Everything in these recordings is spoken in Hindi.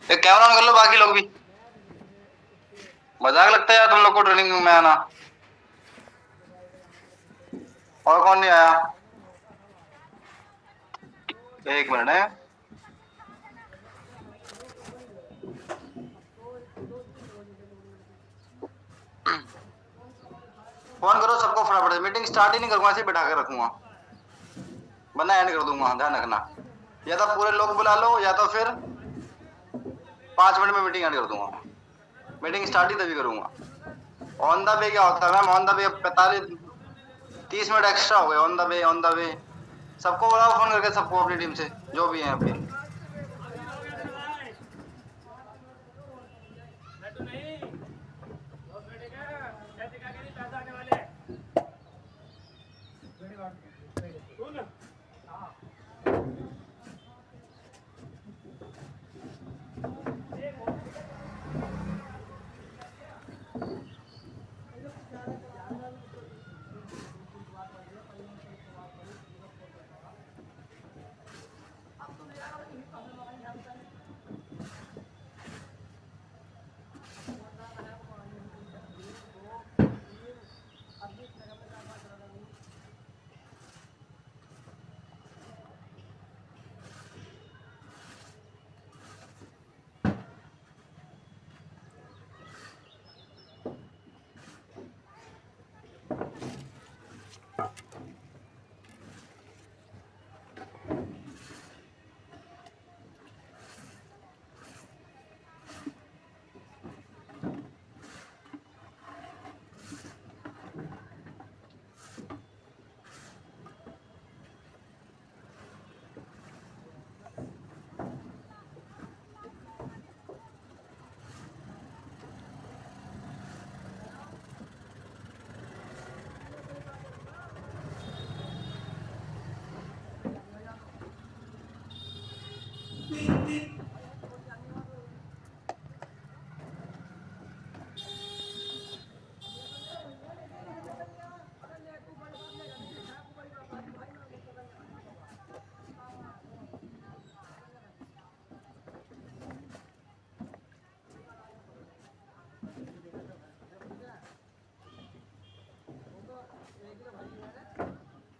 एक कैमरा ऑन कर लो, बाकी लोग भी। मजाक लगता है यार तुम लोग को ट्रेनिंग में आना। और कौन नहीं आया? एक मिनट है। फोन करो सबको फटाफट से, मीटिंग स्टार्ट ही नहीं करूंगा, ऐसे बैठा के रखूंगा, वरना एंड कर दूंगा, ध्यान रखना। या तो पूरे लोग बुला लो या तो फिर 5 मिनट में मीटिंग एंड कर दूंगा। मीटिंग स्टार्ट ही तभी करूंगा। ऑन द वे क्या होता है ma'am? On the way 45-30 minute extra हो गए। On the way, on the way. सबको बुलाओ फोन करके, सबको, अपनी टीम से जो भी है आपके।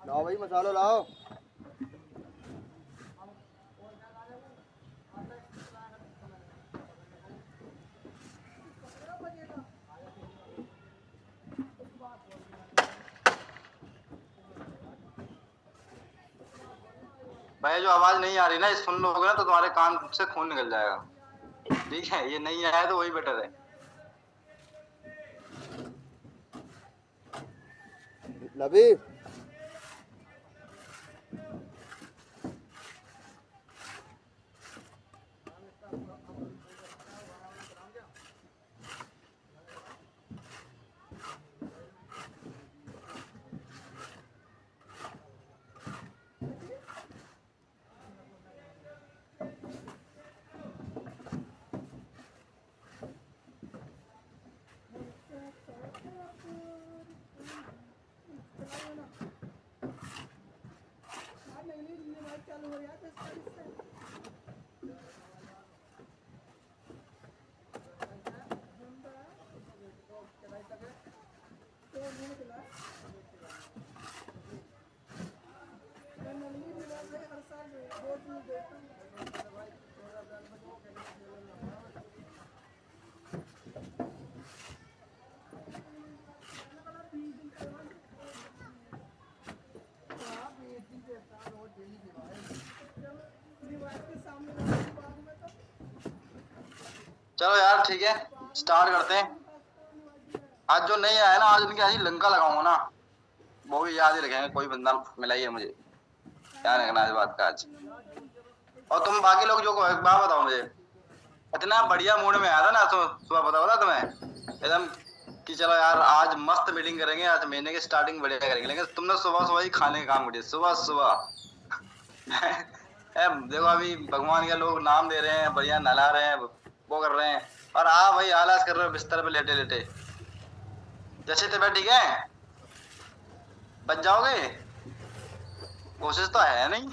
लाओ भाई मसालो लाओ। भाई जो आवाज नहीं आ रही ना, सुन लोगे ना तो तुम्हारे कान से खून निकल जाएगा। ठीक है, ये नहीं आया तो वही बेटर है। नबी चलो यार ठीक है, स्टार्ट करते हैं। आज जो नहीं आया ना, आज उनकी आज लंका लगाऊंगा ना, वो भी याद ही रखेंगे। कोई बंदा मिला ही है मुझे, ध्यान रखना इस बात का आज। और तुम बाकी लोग जो एक बात बताओ मुझे, इतना बढ़िया मूड में आया था ना तो सुबह, पता बोला तुम्हें एकदम कि चलो यार आज मस्त मीटिंग करेंगे, आज महीने की स्टार्टिंग बढ़िया करेंगे। लेकिन तुमने सुबह सुबह ही खाने का काम कर दिया, सुबह सुबह। देखो अभी भगवान के लोग नाम दे रहे हैं, बढ़िया नहला रहे हैं, वो कर रहे हैं, और आप भाई आलस कर रहे हो बिस्तर पे लेटे लेटे। जैसे तबीयत ठीक है? बच जाओगे? कोशिश तो है नहीं।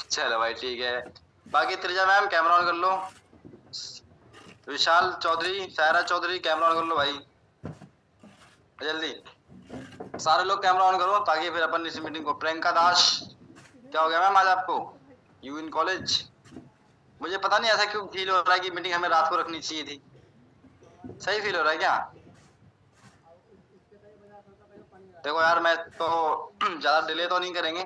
चलो भाई ठीक है, बाकी त्रिजा मैम कैमरा ऑन कर लो। विशाल चौधरी, सायरा चौधरी कैमरा ऑन कर लो भाई जल्दी। सारे लोग कैमरा ऑन करो ताकि फिर अपन इस मीटिंग को। प्रियंका दास, क्या हो गया मैम आज आपको? You in college? मुझे पता नहीं ऐसा क्यों फील हो रहा है कि मीटिंग हमें रात को रखनी चाहिए थी। सही फील हो रहा है क्या? देखो यार मैं तो ज्यादा डिले तो नहीं करेंगे,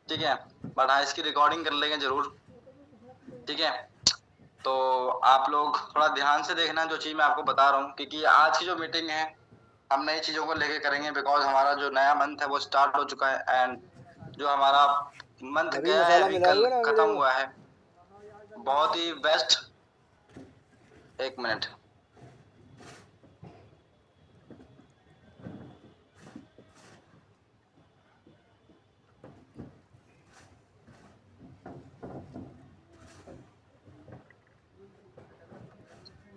ठीक है, बट हाँ इसकी रिकॉर्डिंग कर लेंगे जरूर, ठीक है। तो आप लोग थोड़ा ध्यान से देखना जो चीज मैं आपको बता रहा हूँ, क्योंकि आज की जो मीटिंग है हम नई चीजों को लेके करेंगे, बिकॉज हमारा जो नया मंथ है वो स्टार्ट हो चुका है एंड जो हमारा मंथ अभी गया है मसाला अभी कल मिलाओगे ना मेरे खत्म को? हुआ है। बहुत ही बेस्ट। एक मिनट,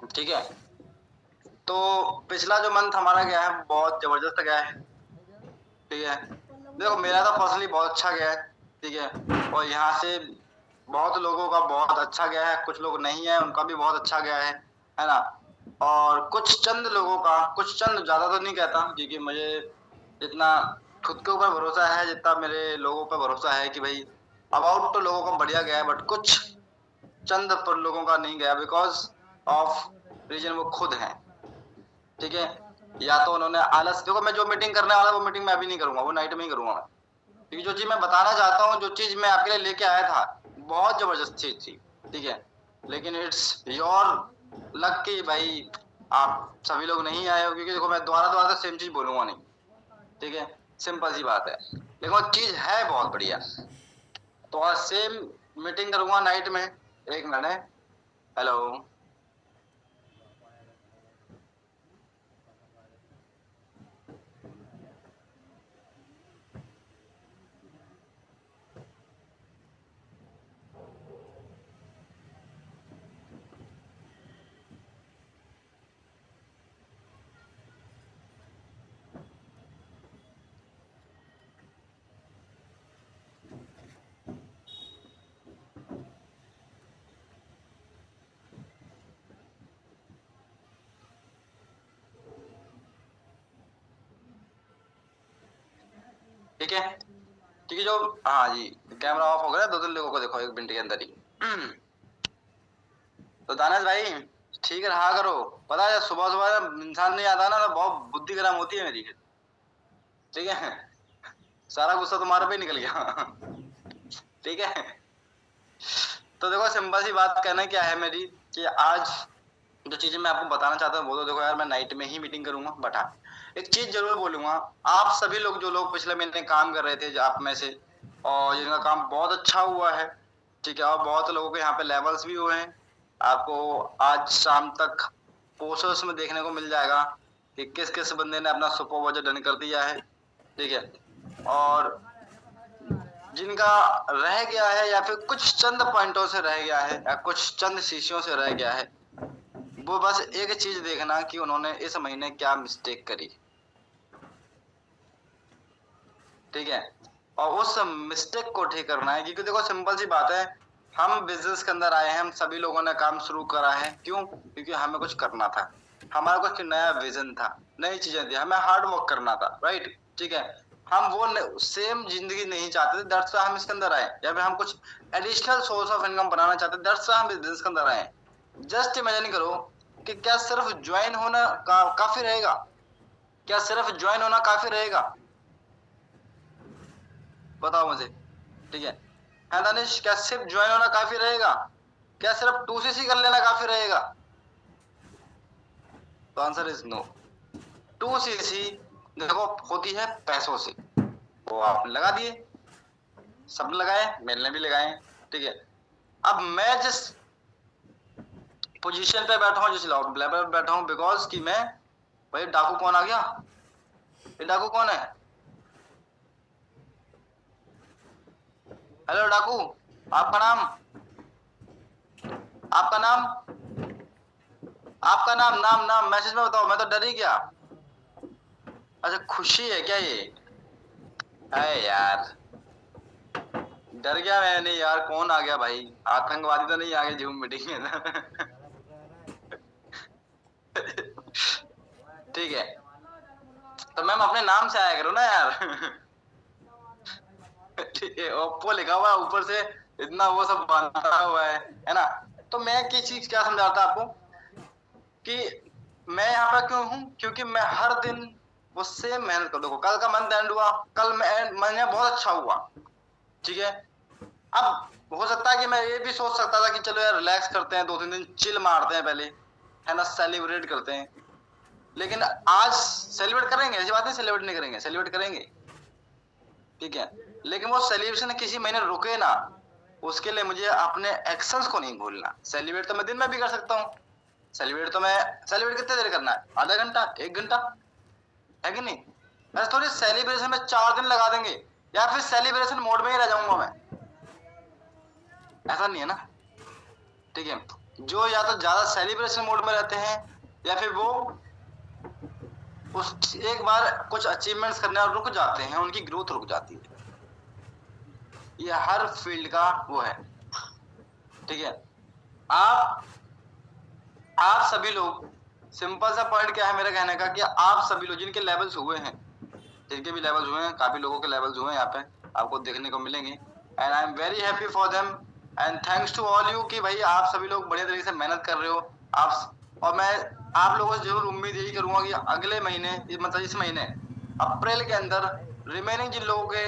ठीक है। तो पिछला जो मंथ हमारा गया है बहुत जबरदस्त गया है, ठीक है। देखो मेरा तो पर्सनली बहुत अच्छा गया है, ठीक है, और यहाँ से बहुत लोगों का बहुत अच्छा गया है, कुछ लोग नहीं है उनका भी बहुत अच्छा गया है ना। और कुछ चंद लोगों का, कुछ चंद, ज्यादा तो नहीं कहता क्योंकि मुझे जितना खुद के ऊपर भरोसा है, जितना मेरे लोगों पर भरोसा है कि भाई अबाउट तो लोगों का बढ़िया गया है, बट कुछ चंद पर लोगों का नहीं गया बिकॉज ऑफ रीजन वो खुद है, ठीक है। या तो उन्होंने आलस, देखो मैं जो मीटिंग करने वाला वो मीटिंग मैं अभी नहीं करूंगा, वो नाइट में ही करूंगा मैं, क्योंकि जो चीज मैं बताना चाहता हूँ, जो चीज मैं आपके लिए लेके आया था बहुत जबरदस्त चीज थी, ठीक है। लेकिन इट्स योर लक कि भाई आप सभी लोग नहीं आए हो, क्योंकि देखो मैं दोबारा दोबारा सेम चीज बोलूंगा नहीं, ठीक है, सिंपल सी बात है। लेकिन वो चीज है बहुत बढ़िया, तो आज सेम मीटिंग करूंगा नाइट में। एक मिनट है, हेलो, ठीक है, क्योंकि जो, हाँ जी, कैमरा ऑफ हो गया, दो तीन लोगों को देखो एक मिनट के अंदर ही। तो दानिश भाई ठीक रहा करो, पता है सुबह सुबह इंसान नहीं आता ना तो बहुत बुद्धि खराब होती है मेरी, ठीक है। सारा गुस्सा तुम्हारे पे निकल गया, ठीक है। तो देखो सिंपल सी बात कहना क्या है मेरी, कि आज जो चीजें मैं आपको बताना चाहता हूँ वो तो देखो यार मैं नाइट में ही मीटिंग करूंगा, बट हाँ एक चीज जरूर बोलूंगा। आप सभी लोग जो लोग पिछले महीने काम कर रहे थे आप में से, और जिनका काम बहुत अच्छा हुआ है, ठीक है, और बहुत लोगों के यहाँ पे लेवल्स भी हुए हैं, आपको आज शाम तक पोस्टर्स में देखने को मिल जाएगा कि किस किस बंदे ने अपना सुपरवाइजर डन कर दिया है, ठीक है। और जिनका रह गया है या फिर कुछ चंद पॉइंटों से रह गया है या कुछ चंद शीशियों से रह गया है, वो बस एक चीज देखना कि उन्होंने इस महीने क्या मिस्टेक करी, ठीक है, और उस मिस्टेक को ठीक करना है। क्योंकि देखो सिंपल सी बात है, हम बिजनेस के अंदर आए हैं, हम सभी लोगों ने काम शुरू करा है, क्यों? क्योंकि हमें कुछ करना था, हमारा कुछ नया विजन था, नई चीजें थी, हमें हार्ड वर्क करना था, राइट, ठीक है। हम वो सेम जिंदगी नहीं चाहते थे, दैट्स व्हाई हम इसके अंदर आए, या फिर हम कुछ एडिशनल सोर्स ऑफ इनकम बनाना चाहते थे, दैट्स व्हाई हम बिजनेस के अंदर आए। जस्ट इमेजिन करो कि क्या सिर्फ ज्वाइन होना काफी रहेगा? क्या सिर्फ ज्वाइन होना काफी रहेगा? बताओ मुझे, ठीक है दानिश, क्या सिर्फ ज्वाइन होना काफी रहेगा? क्या सिर्फ 2cc कर लेना काफी रहेगा? तो आंसर इज नो। 2cc देखो होती है पैसों से, वो आपने लगा दिए, सबने लगाए, मैंने भी लगाए, ठीक है। अब मैं जिस पोजीशन पे बैठा हूँ, जिस लेवल पे बैठा हूँ, बिकॉज कि मैं, भाई डाकू कौन आ गया? ये डाकू कौन है? हेलो डाकू, आपका नाम, आपका नाम, आपका नाम, नाम नाम मैसेज में बताओ, मैं तो डर ही गया। अच्छा खुशी है क्या ये? अरे यार डर गया मैंने यार, कौन आ गया भाई, आतंकवादी तो नहीं आ गए जूम मीटिंग में ना? ठीक है, तो मैम अपने नाम से आया करो ना यार। ठीक है, ओप्पो लिखा हुआ है ऊपर से, इतना वो सब बना हुआ है ना? तो मैं किस चीज क्या समझाता आपको कि मैं यहाँ पर क्यों हूँ, क्योंकि मैं हर दिन उससे मेहनत कर। देखो कल का मंथ एंड हुआ, कल महीने बहुत अच्छा हुआ, ठीक है। अब हो सकता है कि मैं ये भी सोच सकता था कि चलो यार रिलैक्स करते हैं, 2-3 दिन चिल मारते हैं पहले, है ना, सेलिब्रेट करते हैं। लेकिन आज सेलिब्रेट करेंगे, ऐसी बात नहीं सेलिब्रेट नहीं करेंगे, सेलिब्रेट करेंगे, ठीक है। लेकिन वो सेलिब्रेशन किसी महीने रुके ना, उसके लिए मुझे अपने एक्शंस को नहीं भूलना। सेलिब्रेट तो मैं दिन में भी कर सकता हूँ, सेलिब्रेट कितने देर करना है, आधा घंटा, 1 घंटा, है कि नहीं? ऐसे थोड़ी सेलिब्रेशन में 4 दिन लगा देंगे, या फिर सेलिब्रेशन मोड में ही रह जाऊंगा मैं, ऐसा नहीं है ना, ठीक है। जो या तो ज्यादा सेलिब्रेशन मोड में रहते हैं, या फिर वो उस एक बार कुछ अचीवमेंट्स करने और रुक जाते हैं, उनकी ग्रोथ रुक जाती है। ये हर फील्ड का वो है, ठीक है। आप सभी लोग, सिंपल सा पॉइंट क्या है मेरा कहने का, कि आप सभी लोग जिनके लेवल्स हुए हैं, जिनके भी लेवल्स हुए हैं, काफी लोगों के लेवल्स हुए हैं यहाँ पे आपको देखने को मिलेंगे, and I am very happy for them and thanks to all you, कि भाई आप सभी लोग बढ़िया तरीके से मेहनत कर रहे हो आप। और मैं आप लोगों से जरूर उम्मीद यही करूंगा कि अगले महीने, मतलब इस महीने अप्रैल के अंदर, रिमेनिंग जिन लोगों के,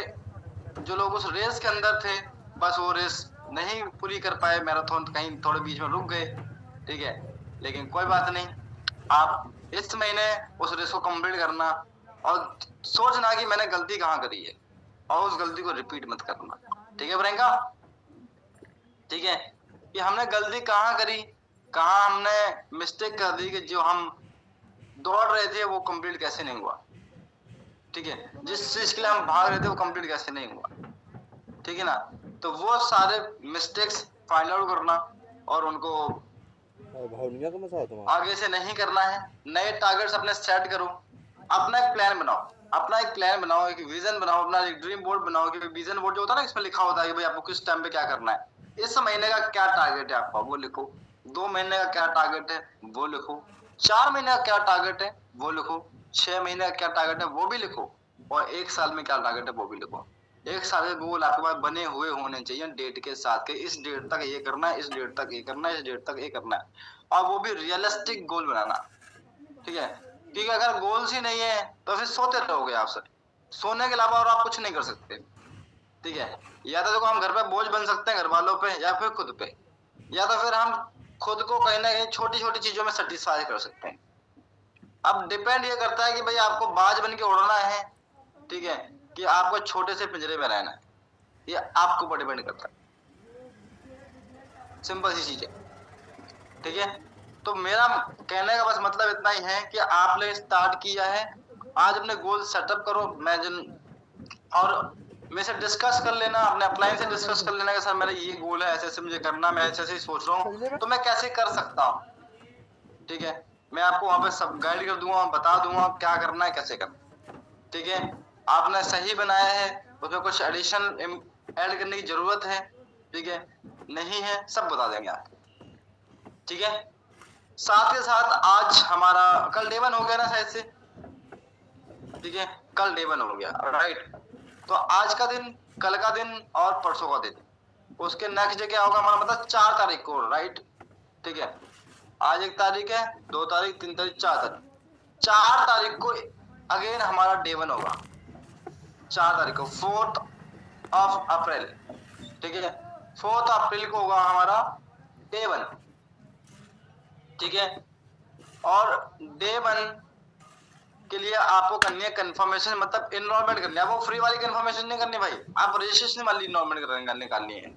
जो लोग उस रेस के अंदर थे, बस वो रेस नहीं पूरी कर पाए, मैराथन कहीं थोड़े बीच में रुक गए, ठीक है। लेकिन कोई बात नहीं, आप इस महीने उस रेस को कंप्लीट करना, और सोचना कि मैंने गलती कहाँ करी है, और उस गलती को रिपीट मत करना, ठीक है प्रियंका, ठीक है। कि हमने गलती कहाँ करी, कहाँ हमने मिस्टेक कर दी, कि जो हम दौड़ रहे थे वो कंप्लीट कैसे नहीं हुआ, ठीक है। जिस चीज के लिए हम भाग रहे थे वो कंप्लीट कैसे नहीं हुआ, ठीक है ना। तो वो सारे मिस्टेक्स फाइंड आउट करना, और उनको भावनिया का मसा तुम्हारा आगे से नहीं करना है। नए टारगेट्स अपने सेट करो, अपना एक प्लान बनाओ, एक विजन बनाओ, अपना एक ड्रीम बोर्ड बनाओ, कि विजन बोर्ड जो होता है ना, इसमें लिखा होता है कि भाई आपको किस टाइम पे क्या करना है, इस महीने का क्या टारगेट है आपका वो लिखो, 2 महीने का क्या टारगेट है वो लिखो, 4 महीने का क्या टारगेट है वो लिखो, 6 महीने का क्या टारगेट है वो भी लिखो, और 1 साल में क्या टारगेट है वो भी लिखो। 1 साल के गोल आपके पास बने हुए होने चाहिए डेट के साथ, के इस डेट तक ये करना है, इस डेट तक ये करना है, इस डेट तक ये करना है, और वो भी रियलिस्टिक गोल बनाना, ठीक है। क्योंकि अगर गोल्स ही नहीं है तो फिर सोते रहोगे आप सब, सोने के अलावा और आप कुछ नहीं कर सकते, ठीक है। या तो देखो हम घर पे बोझ बन सकते हैं घर वालों पे, या फिर खुद पे, या तो फिर हम खुद को कहीं ना कहीं छोटी छोटी चीजों में सेटिस्फाई कर सकते हैं। अब डिपेंड ये करता है कि भाई आपको बाज बन के उड़ना है, ठीक है, कि आपको छोटे से पिंजरे में रहना है, ये आपके ऊपर डिपेंड करता है, सिंपल सी चीज है, ठीक है। तो मेरा कहने का बस मतलब इतना ही है कि आपने स्टार्ट किया है, आज अपने गोल सेटअप करो, इमेजिन, और मेरे से डिस्कस कर लेना, अपने अपलाइन से डिस्कस कर लेना कि सर मेरा ये गोल है, ऐसे ऐसे मुझे करना, मैं ऐसे ऐसे सोच रहा हूँ, तो मैं कैसे कर सकता हूँ, ठीक है। मैं आपको वहां पे सब गाइड कर दूंगा, बता दूंगा क्या करना है, कैसे करना है, ठीक है। आपने सही बनाया है, उसमें कुछ एडिशन ऐड करने की जरूरत है, ठीक है, नहीं है, सब बता देंगे आप, ठीक है। साथ के साथ आज हमारा कल डे 1 हो गया ना शायद से, ठीक है, कल डे 1 हो गया, राइट। तो आज का दिन, कल का दिन और परसों का दिन, उसके नेक्स्ट डे क्या होगा हमारा, मतलब 4 तारीख को, राइट, ठीक है। आज 1 तारीख है, 2 तारीख, 3 तारीख, 4 तारीख, 4 तारीख को अगेन हमारा डे 1 होगा, 4 तारीख को, 4th ऑफ अप्रैल, ठीक है, 4th अप्रैल को होगा हमारा डे 1, ठीक है। और डे 1 के लिए आपको करनी है कंफर्मेशन, मतलब इनरोलमेंट करनी है, आपको फ्री वाली कंफर्मेशन नहीं करनी भाई, आप रजिस्ट्रेशन वाली इनरोलमेंट निकालनी है,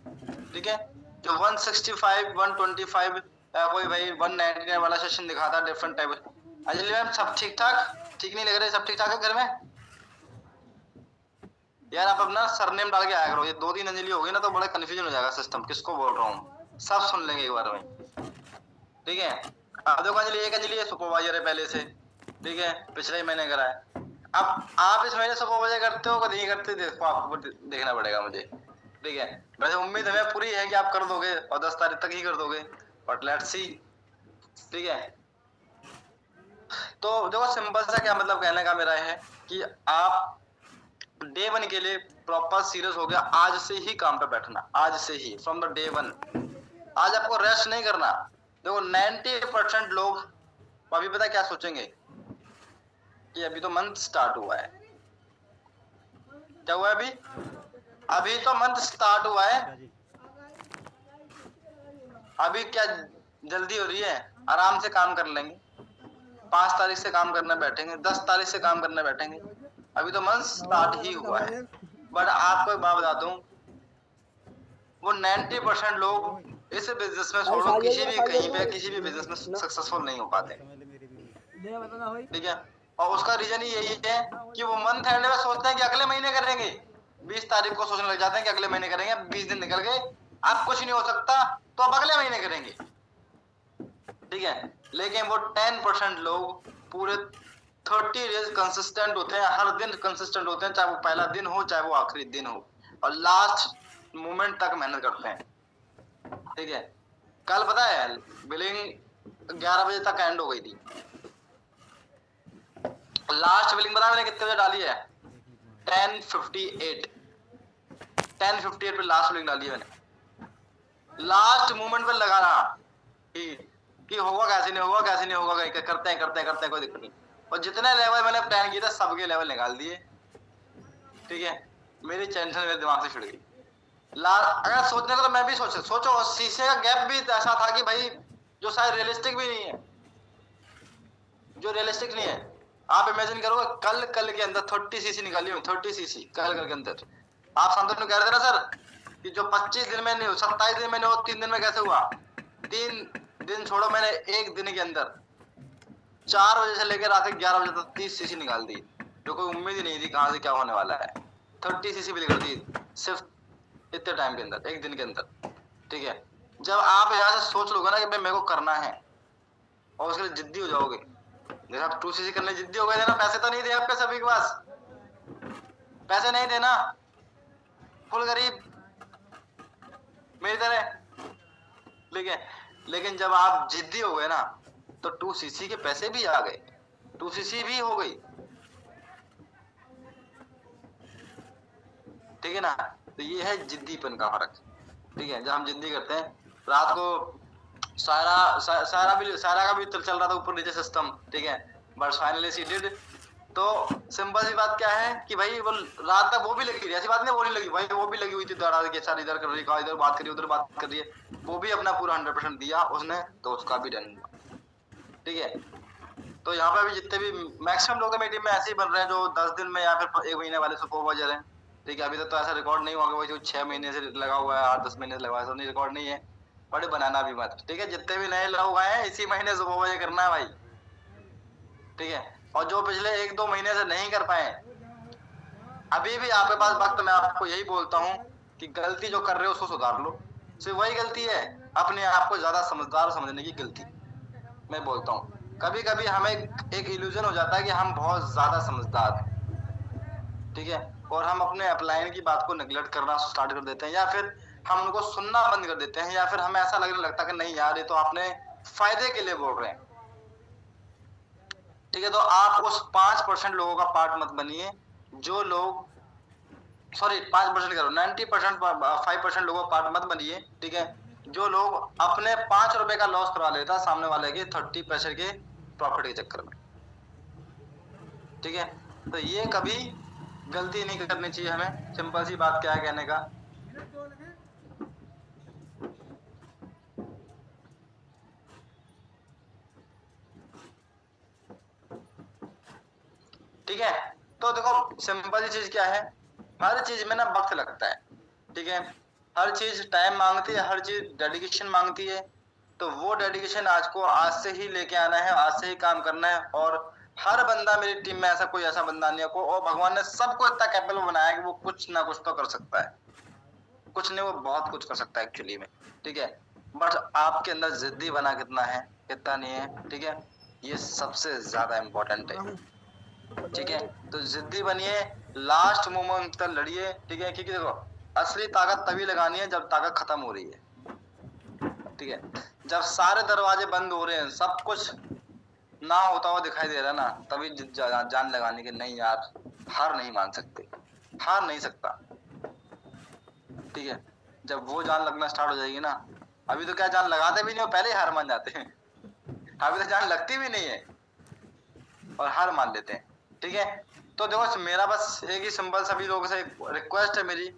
ठीक है। जो 165 125 कोई भाई 199 वाला सेशन दिखाता है, डिफरेंट टाइप। अंजलि मैम सब ठीक ठाक, ठीक नहीं लग रहे, सब ठीक ठाक है घर में यार? आप अपना सरनेम डाल के आया करो, ये 2-3 अंजलि हो गई ना तो बड़ा कंफ्यूजन हो जाएगा सिस्टम, किसको बोल रहा हूँ, सब सुन लेंगे एक बार में, ठीक है। अब देखो अंजलि, एक अंजलि सुपरवाइजर है पहले से, ठीक है, पिछले महीने करा है। अब आप इस महीने सुपरवाइजर करते हो कि नहीं करते, देखो आपको देखना पड़ेगा मुझे, ठीक है। वैसे उम्मीद हमें पूरी है कि आप कर दोगे और 10 तारीख तक ही कर दोगे, बट लेट्स सी। ठीक है, तो देखो सिंपल सा क्या मतलब कहने का मेरा है कि आप डे 1 के लिए प्रॉपर सीरियस हो गया, आज से ही काम पे बैठना, आज से ही फ्रॉम द डे 1। आज आपको रेस्ट नहीं करना। देखो 90% लोग अभी पता क्या सोचेंगे कि अभी तो मंथ स्टार्ट हुआ है। क्या हुआ है अभी? अभी तो मंथ स्टार्ट हुआ है, अभी क्या जल्दी हो रही है, आराम से काम कर लेंगे। 5 तारीख से काम करने बैठेंगे, 10 तारीख से काम करने बैठेंगे, अभी तो मंथ स्टार्ट ही हुआ है। बट आपको एक बात बता दूं, वो 90% लोग इस बिजनेस में छोड़ो, किसी भी कहीं पे किसी भी बिजनेस में सक्सेसफुल नहीं हो पाते। ठीक है, और उसका रीजन ही यही है कि वो मंथ एंड में सोचते हैं कि अगले महीने करेंगे, 20 तारीख को सोचने लग जाते हैं कि अगले महीने करेंगे। 20 दिन निकल गए, अब कुछ नहीं हो सकता तो अब अगले महीने करेंगे। ठीक है, लेकिन वो 10% लोग पूरे 30 डेज कंसिस्टेंट होते हैं, हर दिन कंसिस्टेंट होते हैं, चाहे वो पहला दिन हो चाहे वो आखिरी दिन हो, और लास्ट मोमेंट तक मेहनत करते हैं। ठीक है, कल पता है बिलिंग 11 बजे तक एंड हो गई थी। लास्ट बिलिंग पता है मैंने कितने बजे डाली है? 10:58 पे लास्ट बिलिंग डाली है मैंने। लास्ट मोमेंट पे लगा रहा कि होगा कैसे नहीं होगा, कैसे नहीं होगा, करते हैं कोई दिक्कत नहीं। और जितने लेवल मैंने प्लान किए थे सबके लेवल निकाल दिए। ठीक है, मेरी टेंशन मेरे दिमाग से छिड़ गई। अगर सोचने को तो मैं भी सोचो शीशे का गैप भी ऐसा था कि भाई जो शायद रियलिस्टिक भी नहीं है, जो रियलिस्टिक नहीं है। आप इमेजिन करोगे कल के अंदर 30 सीसी निकाली हुई, 30 सीसी कल के अंदर। आप शांतनु कह रहे थे ना सर कि जो 25 दिन में नहीं हो, 27 दिन में नहीं हो, 3 दिन में कैसे हुआ? 3 दिन छोड़ो, मैंने एक दिन के अंदर 4 बजे से लेकर रात के 11 बजे तक 30 सीसी निकाल दी, जो कोई उम्मीद ही नहीं थी कहां से क्या होने वाला है। 30 सीसी बिल कर दी सिर्फ इतने टाइम के अंदर, एक दिन के अंदर। ठीक है, जब आप यहाँ से सोच लोगे ना कि भाई मेरे को करना है और उसके लिए जिद्दी हो जाओगे, जैसे आप 2 सीसी करने जिद्दी हो गए थे ना, पैसे तो नहीं थे आपके सभी के पास, पैसे नहीं थे ना, फुल गरीब मेरी तरह। लेकिन जब आप जिद्दी हो गए ना तो 2 सीसी के पैसे भी आ गए, 2 सीसी भी हो गई। ठीक है ना, तो ये है जिद्दीपन का फर्क। ठीक है, जब हम जिद्दी करते हैं, रात को सारा का भी चल रहा था ऊपर नीचे सिस्टम। ठीक है, बट फाइनली सी डिड। तो सिंपल सी बात क्या है कि भाई वो रात तक वो भी लगी रही, ऐसी बात नहीं वो नहीं लगी भाई, वो भी लगी हुई थी दौड़ा के, सारी इधर कर रही है, इधर बात कर रही है, उधर बात कर रही है, वो भी अपना पूरा 100% दिया उसने, तो उसका भी डन हुआ। ठीक है, तो यहाँ पे अभी जितने भी मैक्सिमम लोग मेरी टीम में ऐसे ही बन रहे हैं जो 10 दिन में या फिर 1 महीने वाले सुपरवाइजर हैं। ठीक है, अभी तक तो ऐसा रिकॉर्ड नहीं हुआ कि जो 6 महीने से लगा हुआ है, 8-10 महीने से लगा हुआ है, नहीं रिकॉर्ड नहीं है, बट बनाना भी मत। ठीक है, जितने भी नए लोग आए हैं इसी महीने सुपरवाइजर करना है भाई। ठीक है, और जो पिछले 1-2 महीने से नहीं कर पाए, अभी भी आपके पास वक्त, मैं आपको यही बोलता हूँ कि गलती जो कर रहे हो उसको सुधार लो। सिर्फ वही गलती है, अपने आप को ज्यादा समझदार समझने की गलती। मैं बोलता हूँ कभी कभी हमें एक इल्यूजन हो जाता है कि हम बहुत ज्यादा समझदार हैं। ठीक है, और हम अपने अपलाइन की बात को नेग्लेक्ट करना स्टार्ट कर देते हैं, या फिर हम उनको सुनना बंद कर देते हैं, या फिर हमें ऐसा लगने लगता है कि नहीं यार ये तो आपने फायदे के लिए बोल रहे हैं। ठीक है, तो आप उस 5% लोगों का पार्ट मत बनिए जो लोग, सॉरी 5% करो, 90% 5% लोगों का पार्ट मत बनिए। ठीक है, जो लोग अपने 5 रुपए का लॉस करवा लेता सामने वाले के 30 पैसे के प्रॉफिट के चक्कर में। ठीक है, तो ये कभी गलती नहीं करनी चाहिए हमें। सिंपल सी बात क्या है कहने का, ठीक है, तो देखो सिंपल सी चीज क्या है, हर चीज में ना वक्त लगता है। ठीक है, हर चीज टाइम मांगती है, हर चीज डेडिकेशन मांगती है। तो वो डेडिकेशन आज से ही लेके आना है, आज से ही काम करना है। और हर बंदा मेरी टीम में ऐसा बंदा नहीं है को, और भगवान ने सबको इतना कैपेबल बनाया कि वो कुछ ना कुछ तो कर सकता है, कुछ नहीं वो बहुत कुछ कर सकता है एक्चुअली में। ठीक है, बट आपके अंदर जिद्दी बना कितना है कितना नहीं है। ठीक है, ये सबसे ज्यादा इम्पोर्टेंट है। ठीक है, तो जिद्दी बनिए, लास्ट मोमेंट तक लड़िए। ठीक है, क्योंकि देखो असली ताकत तभी लगानी है जब ताकत खत्म हो रही है, ठीक है। जब सारे दरवाजे बंद हो रहे हैं, सब कुछ ना होता हुआ दिखाई दे रहा है ना, तभी जान लगानी कि नहीं यार, हार नहीं मान सकते, हार नहीं सकता, ठीक है। जब वो जान लगना स्टार्ट हो जाएगी ना, अभी तो क्या जान लगाते भी नहीं हो, पहले ही हार मान जाते हैं। अभी तो जान लगती भी नहीं है और हार मान लेते हैं, ठीक है। तो देखो, मेरा बस एक ही सिंपल सभी लोगों से रिक्वेस्ट है मेरी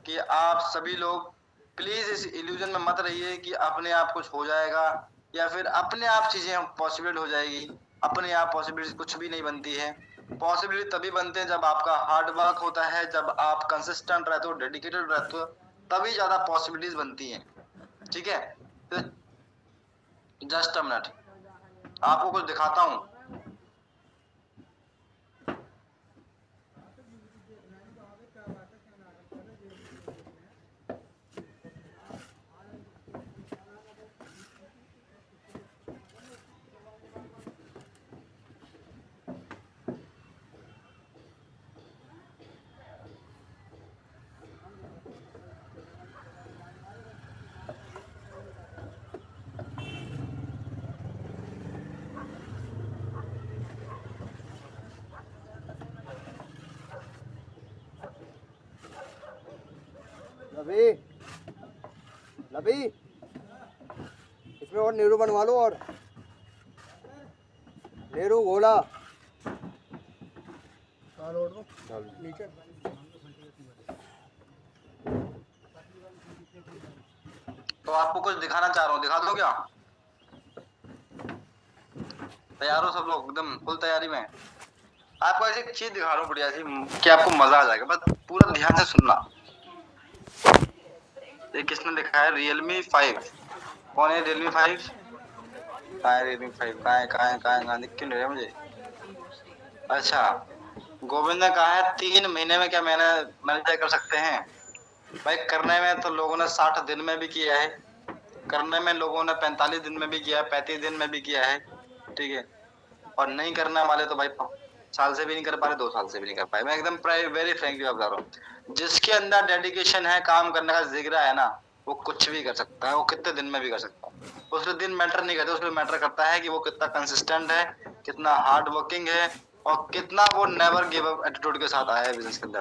कि आप सभी लोग प्लीज इस इल्यूजन में मत रहिए कि अपने आप कुछ हो जाएगा या फिर अपने आप चीजें पॉसिबल हो जाएगी। अपने आप पॉसिबिलिटी कुछ भी नहीं बनती है। पॉसिबिलिटी तभी बनते हैं जब आपका हार्ड वर्क होता है, जब आप कंसिस्टेंट रहते हो, डेडिकेटेड रहते हो, तभी ज्यादा पॉसिबिलिटीज बनती हैं, ठीक है। तो जस्ट अ मिनट, आपको कुछ दिखाता हूँ। लबी लबी, इसमें और नेहरू बनवा लो, और नेहरू घोड़ा नीचे। तो आपको कुछ दिखाना चाह रहा हूँ, दिखा दो क्या? तैयार हो सब लोग? एकदम फुल तैयारी में। आपको ऐसी चीज दिखा रहा हूँ बढ़िया सी कि आपको मजा आ जाएगा, बस पूरा ध्यान से सुनना। ये किसने लिखा है? Realme 5। कौन है Realme 5? कहाँ है Realme 5? कहाँ है? दिख क्यों नहीं रहा मुझे? अच्छा, गोविंद ने कहा है 3 महीने में क्या मैनेज कर सकते हैं? भाई करने में तो लोगों ने 60 दिन में भी किया है, करने में लोगों ने 45 दिन में भी किया है, 35 दिन में भी किया है, ठीक है। और नहीं करने वाले तो भाई साल से भी नहीं कर पा रहे, 2 साल से भी नहीं कर पाए। मैं एकदम वेरी फ्रेंकली बता रहा हूँ, जिसके अंदर डेडिकेशन है, काम करने का जिगरा है ना, वो कुछ भी कर सकता है, वो कितने दिन में भी कर सकता है। उसके दिन मैटर नहीं करते, उसमें मैटर करता है कि वो कितना कंसिस्टेंट है, कितना हार्ड वर्किंग है, और कितना वो नेवर गिव अप एटीट्यूड के साथ आया है बिजनेस के अंदर।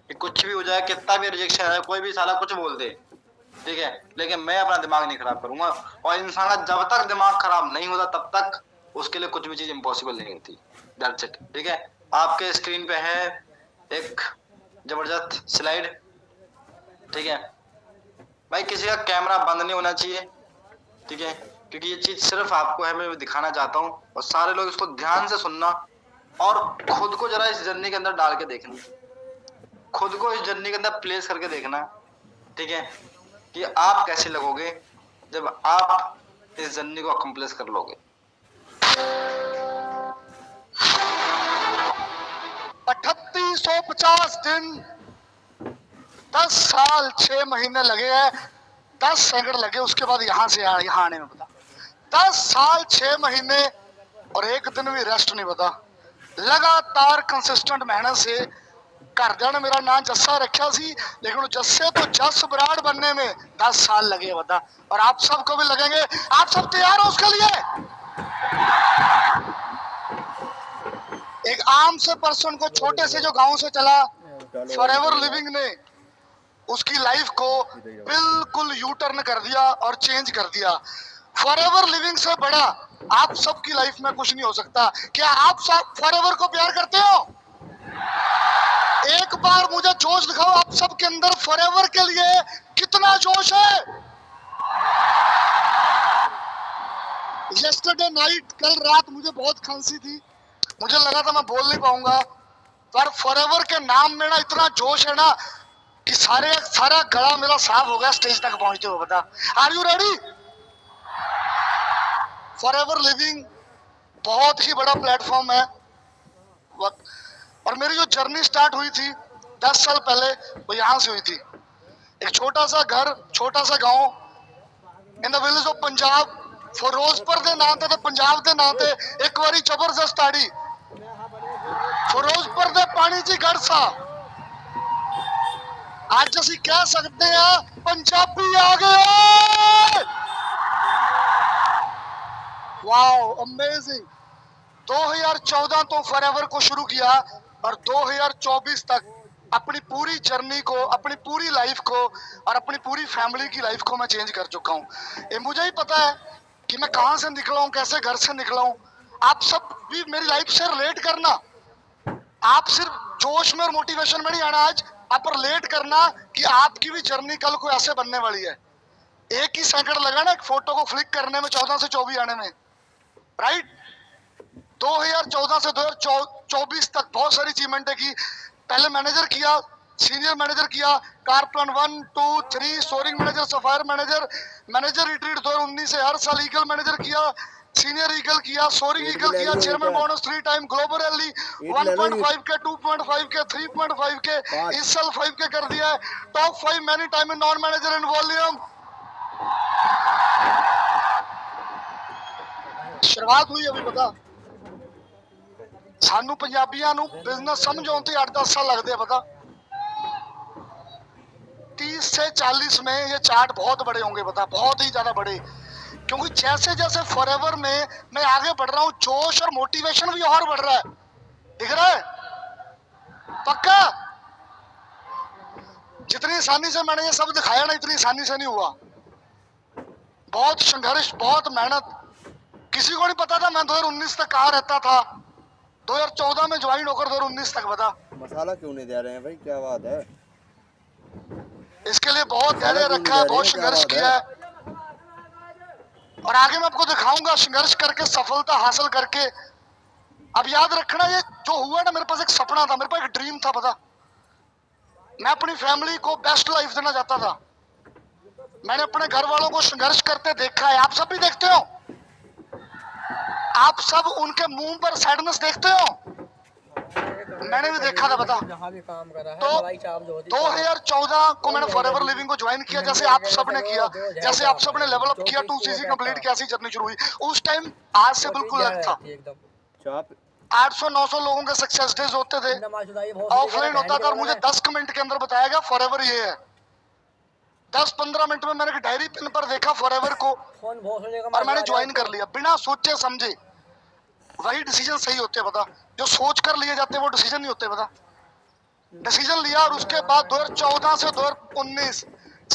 कि कुछ भी हो जाए, कितना भी रिजेक्शन है, कोई भी साला कुछ बोल दे, ठीक है, लेकिन मैं अपना दिमाग नहीं खराब करूंगा। और इंसान का जब तक दिमाग खराब नहीं होता तब तक उसके लिए कुछ भी चीज इम्पॉसिबल नहीं होती। दैट्स इट, ठीक है। आपके स्क्रीन पे है एक जबरदस्त स्लाइड, ठीक है। भाई किसी का कैमरा बंद नहीं होना चाहिए, ठीक है, क्योंकि ये चीज सिर्फ आपको है, मैं दिखाना चाहता हूँ। और सारे लोग इसको ध्यान से सुनना और खुद को जरा इस जर्नी के अंदर डाल के देखना, खुद को इस जर्नी के अंदर प्लेस करके देखना, ठीक है, कि आप कैसे लगोगे जब आप इस जर्नी को अकम्प्लिश कर लोगे। 3850 दिन, 10 साल 6 महीने लगे हैं, 10 सेकंड लगे उसके बाद यहाँ से यहाँ आने में। बता, 10 साल 6 महीने और एक दिन भी रेस्ट नहीं। बता, लगातार कंसिस्टेंट मेहनत से घरदियां ने मेरा नाम जस्सा रखा सी, लेकिन जस्से तो जस ब्रांड बनने में 10 साल लगे। बता, और आप सबको भी लगेंगे। आप सब तैयार हो उसके लिए? एक आम से पर्सन को, छोटे से जो गांव से चला, फॉरएवर लिविंग ने उसकी लाइफ को बिल्कुल यू टर्न कर दिया और चेंज कर दिया। फॉरएवर लिविंग से बड़ा आप सबकी लाइफ में कुछ नहीं हो सकता। क्या आप सब फॉरएवर को प्यार करते हो? एक बार मुझे जोश दिखाओ, आप सबके अंदर फॉरएवर के लिए कितना जोश है? यस्टरडे नाइट, कल रात मुझे बहुत खांसी थी, मुझे लगा था मैं बोल नहीं पाऊंगा, पर फॉरएवर के नाम में ना इतना जोश है ना कि सारा गला मेरा साफ हो गया स्टेज तक पहुंचते हुए। बता, are you ready? Forever living बहुत ही बड़ा प्लेटफॉर्म है। और मेरी जो जर्नी स्टार्ट हुई थी 10 साल पहले, वो यहाँ से हुई थी। एक छोटा सा घर, छोटा सा गांव in the village of Punjab. Firozpur दे नाम ते पंजाब दे नाम ते एक बारी जबरदस्त आड़ी। फिरोजपुर दे पानी जी गढ़ सा ਅੱਜ ਅਸੀਂ ਕਹਿ ਸਕਦੇ ਆ ਪੰਜਾਬੀ ਆ ਗਏ। Wow amazing. 2014 तो फॉरएवर को शुरू किया और 2024 तक अपनी पूरी जर्नी को, अपनी पूरी लाइफ को और अपनी पूरी फैमिली की लाइफ को मैं चेंज कर चुका हूँ। ये मुझे ही पता है कि मैं कहाँ से निकला हूँ, कैसे घर से निकला हूँ। आप सब भी मेरी लाइफ से रिलेट करना। आप सिर्फ जोश में और मोटिवेशन में नहीं आना आज, आप रिलेट करना कि आपकी भी जर्नी कल को ऐसे बनने वाली है। एक ही सेकंड लगा ना एक फोटो को फ्लिक करने में, 14 से 24 आने में, राइट। 2014 से 2024 तक बहुत सारी अचीवमेंट है की। पहले मैनेजर किया, सीनियर मैनेजर किया, car plan 1, 2, 3, soaring manager, sapphire manager, manager retreat 2019 से हर साल ईगल मैनेजर किया, सीनियर ईगल किया, सोरिंग ईगल किया, chairman bonus 3 time, global rally 1.5 K, 2.5 के, 3.5 के, इस साल 5 के कर दिया है। Top 5 many time in non manager in volume. शुरुआत हुई अभी पता सानू पंजाबियां नू बिजनेस समझाने ते 8-10 साल लगते हैं पता। 30 से 40 में ये चार्ट बहुत बड़े होंगे पता, बहुत ही ज्यादा बड़े। क्योंकि जैसे जैसे फॉरएवर में मैं आगे बढ़ रहा हूँ, जोश और मोटिवेशन भी और बढ़ रहा है। दिख रहा है पक्का। जितनी आसानी से मैंने ये सब दिखाया ना, इतनी आसानी से नहीं हुआ। बहुत संघर्ष, बहुत मेहनत। किसी को नहीं पता था मैं 2019 तक कहाँ रहता था। 2014 में ज्वाइन होकर 2019 तक बता। मसाला क्यों नहीं दे रहे हैं भाई, क्या बात है? इसके लिए बहुत धैर्य रखा है, बहुत संघर्ष किया है और आगे मैं आपको दिखाऊंगा संघर्ष करके, सफलता हासिल करके। अब याद रखना, ये जो हुआ ना, मेरे पास एक सपना था, मेरे पास एक ड्रीम था पता। मैं अपनी फैमिली को बेस्ट लाइफ देना चाहता था। मैंने अपने घर वालों को संघर्ष करते देखा है, आप सब भी देखते हो। आप सब उनके मुंह पर सैडनेस देखते हो, मैंने भी देखा था बता। जहाँ भी काम करा है, तो मलाई चाप जो होती है, 2014 को मैंने फॉरएवर लिविंग को ज्वाइन किया, जैसे आप सबने किया, जैसे आप सबने लेवल अप किया, 2cc कंप्लीट किया, ऐसी जर्नी शुरू हुई। उस टाइम आज से बिल्कुल अलग था। चाप 800-900 लोगों के सक्सेस डेज होते थे, ऑफलाइन होता था और मुझे 10 मिनट के अंदर बताया गया फॉरएवर ये है। 10-15 मिनट में मैंने एक डायरी पेन पर देखा फॉरएवर को और मैंने ज्वाइन कर लिया बिना सोचे समझे। वही डिसीजन सही होते हैं पता, जो सोच कर लिए जाते हैं वो डिसीजन नहीं होते पता। डिसीजन लिया और उसके बाद 2014 से 2019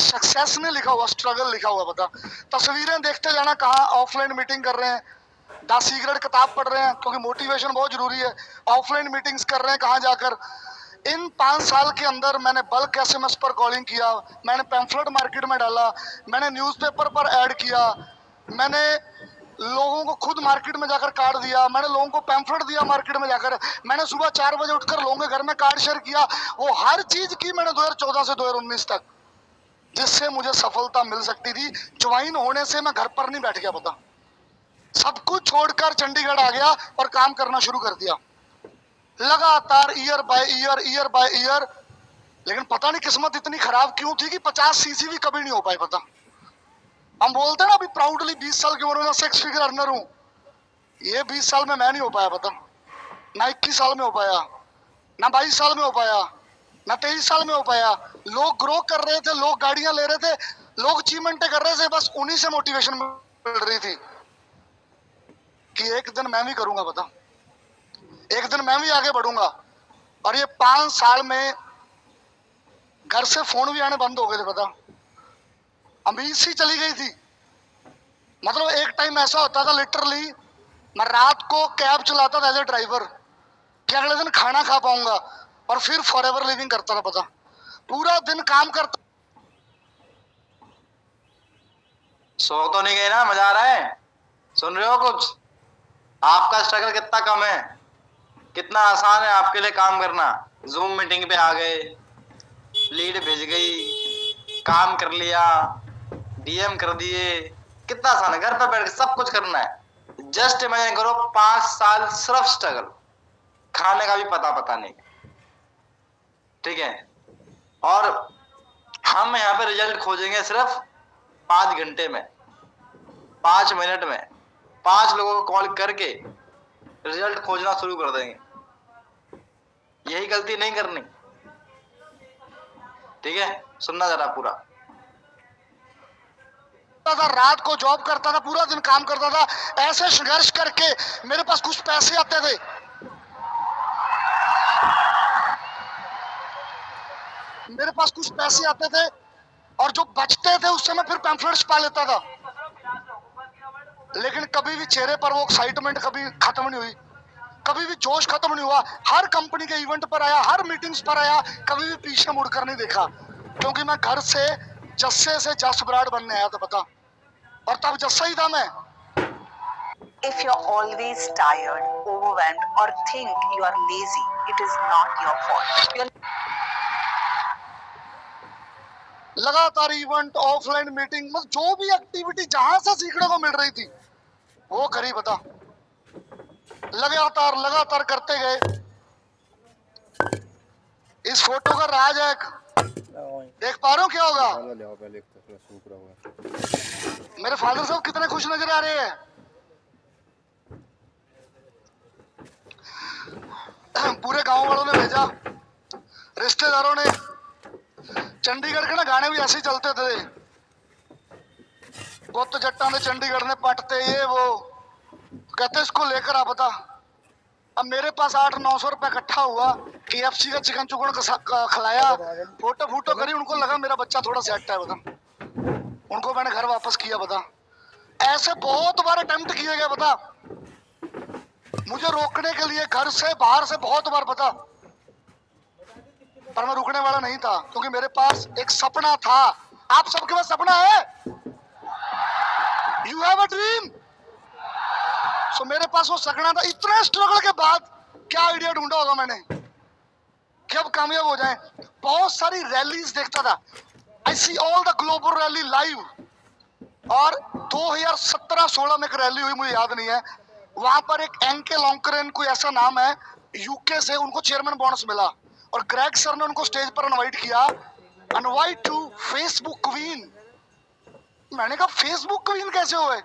सक्सेस ने लिखा हुआ, स्ट्रगल लिखा हुआ पता। तस्वीरें देखते जाना, कहाँ ऑफलाइन मीटिंग कर रहे हैं, द सीक्रेट किताब पढ़ रहे हैं क्योंकि मोटिवेशन बहुत जरूरी है, ऑफलाइन मीटिंग्स कर रहे हैं कहाँ जाकर। इन 5 साल के अंदर मैंने बल्क एसएमएस पर कॉलिंग किया, मैंने पैम्फलेट मार्केट में डाला, मैंने न्यूज़पेपर पर ऐड किया, मैंने लोगों को खुद मार्केट में जाकर कार्ड दिया, मैंने लोगों को पैम्फलेट दिया मार्केट में जाकर, मैंने सुबह 4 बजे उठकर लोगों के घर में कार्ड शेयर किया। वो हर चीज की मैंने 2014 से 2019 तक, जिससे मुझे सफलता मिल सकती थी। ज्वाइन होने से मैं घर पर नहीं बैठ गया पता, सब कुछ छोड़कर चंडीगढ़ आ गया और काम करना शुरू कर दिया लगातार, ईयर बाय ईयर। लेकिन पता नहीं किस्मत इतनी खराब क्यों थी कि 50 सीसी भी कभी नहीं हो पाए पता। हम बोलते हैं ना अभी प्राउडली 20 साल की उम्र में 6 फिगर अर्नर हूं, ये 20 साल में मैं नहीं हो पाया पता, ना 21 साल में हो पाया, ना 22 साल में हो पाया, ना 23 साल में हो पाया। लोग ग्रो कर रहे थे, लोग गाड़ियां ले रहे थे, लोग अचीवमेंट कर रहे थे, बस उन्हीं से मोटिवेशन मिल रही थी कि एक दिन मैं भी करूंगा पता, एक दिन मैं भी आगे बढ़ूंगा। और ये 5 साल में घर से फोन भी आने बंद हो गए थे पता, अमीर सी चली गई थी। मतलब एक टाइम ऐसा होता था लिटरली मैं रात को कैब चलाता था एज ए ड्राइवर कि अगले दिन खाना खा पाऊंगा, और फिर फॉरएवर लिविंग करता था पता, पूरा दिन काम करता। सो तो नहीं गए ना, मजा आ रहा है, सुन रहे हो कुछ? आपका स्ट्रगल कितना कम है, कितना आसान है आपके लिए काम करना। जूम मीटिंग पे आ गए, लीड भेज गई, काम कर लिया, डीएम कर दिए, कितना आसान है, घर पर बैठ के सब कुछ करना है। जस्ट इमेजिन करो 5 साल सिर्फ स्ट्रगल, खाने का भी पता नहीं, ठीक है। और हम यहाँ पे रिजल्ट खोजेंगे सिर्फ 5 घंटे में, 5 मिनट में, 5 लोगों को कॉल करके रिजल्ट खोजना शुरू कर देंगे। यही गलती नहीं करनी। ठीक है, सुनना जरा पूरा। था, रात को जॉब करता था, पूरा दिन काम करता था, ऐसे संघर्ष करके मेरे पास कुछ पैसे आते थे, मेरे पास कुछ पैसे आते थे और जो बचते थे उससे मैं फिर पैम्फलेट्स पा लेता था। लेकिन कभी भी चेहरे पर वो एक्साइटमेंट कभी खत्म नहीं हुई, कभी भी जोश खत्म नहीं हुआ। हर कंपनी के इवेंट पर आया, हर मीटिंग्स पर आया, कभी भी पीछे मुड़कर नहीं देखा, क्योंकि मैं घर से जस्से से जस ब्रांड बनने आया था, पता, और तब जस्सा ही था मैं। If you're always tired, overwhelmed, or think you are lazy, it is not your fault. You're लगातार इवेंट, ऑफलाइन मीटिंग, मतलब जो भी एक्टिविटी जहां से सीखने को मिल रही थी वो करी, बता, लगातार लगातार करते गए। इस फोटो का राज है, देख पा रहे हो क्या होगा? चलो ले आओ पहले, एक तो थोड़ा सूख रहा होगा। मेरे फादर साहब कितने खुश नजर आ रहे हैं। पूरे गांव वालों ने भेजा, रिश्तेदारों ने। चंडीगढ़ के ना गाने भी ऐसे ही चलते थे, बुत जट्टा ने चंडीगढ़ ने पटते, ये वो, कहते इसको लेकर आ, बता। अब मेरे पास 800-900 रुपए इकट्ठा हुआ, KFC का चिकन चुकन खिलाया, फोटो फूटो करी, उनको लगा मेरा बच्चा थोड़ा सेट है, बता, उनको मैंने घर वापस किया, बता। ऐसे बहुत बार अटेम्प्ट किए गए, बता, मुझे रोकने के लिए घर से बाहर से बहुत बार, बता, पर मैं रुकने वाला नहीं था, क्योंकि मेरे पास एक सपना था। आप सबके पास सपना है? You have a dream. So मेरे पास वो सपना था। इतने स्ट्रगल के बाद क्या आइडिया ढूंढा होगा मैंने कि अब कामयाब हो जाए। बहुत सारी रैलीज देखता था, I see all the global rally live, और 2017-16 में एक रैली हुई, मुझे याद नहीं है, वहां पर एक एंके लॉन्करेन कोई ऐसा नाम है, यूके से, उनको चेयरमैन बोनस मिला, और ग्रेग सर ने उनको स्टेज पर इनवाइट किया, इनवाइट टू फेसबुक क्वीन। मैंने कहा फेसबुक क्वीन कैसे हुए,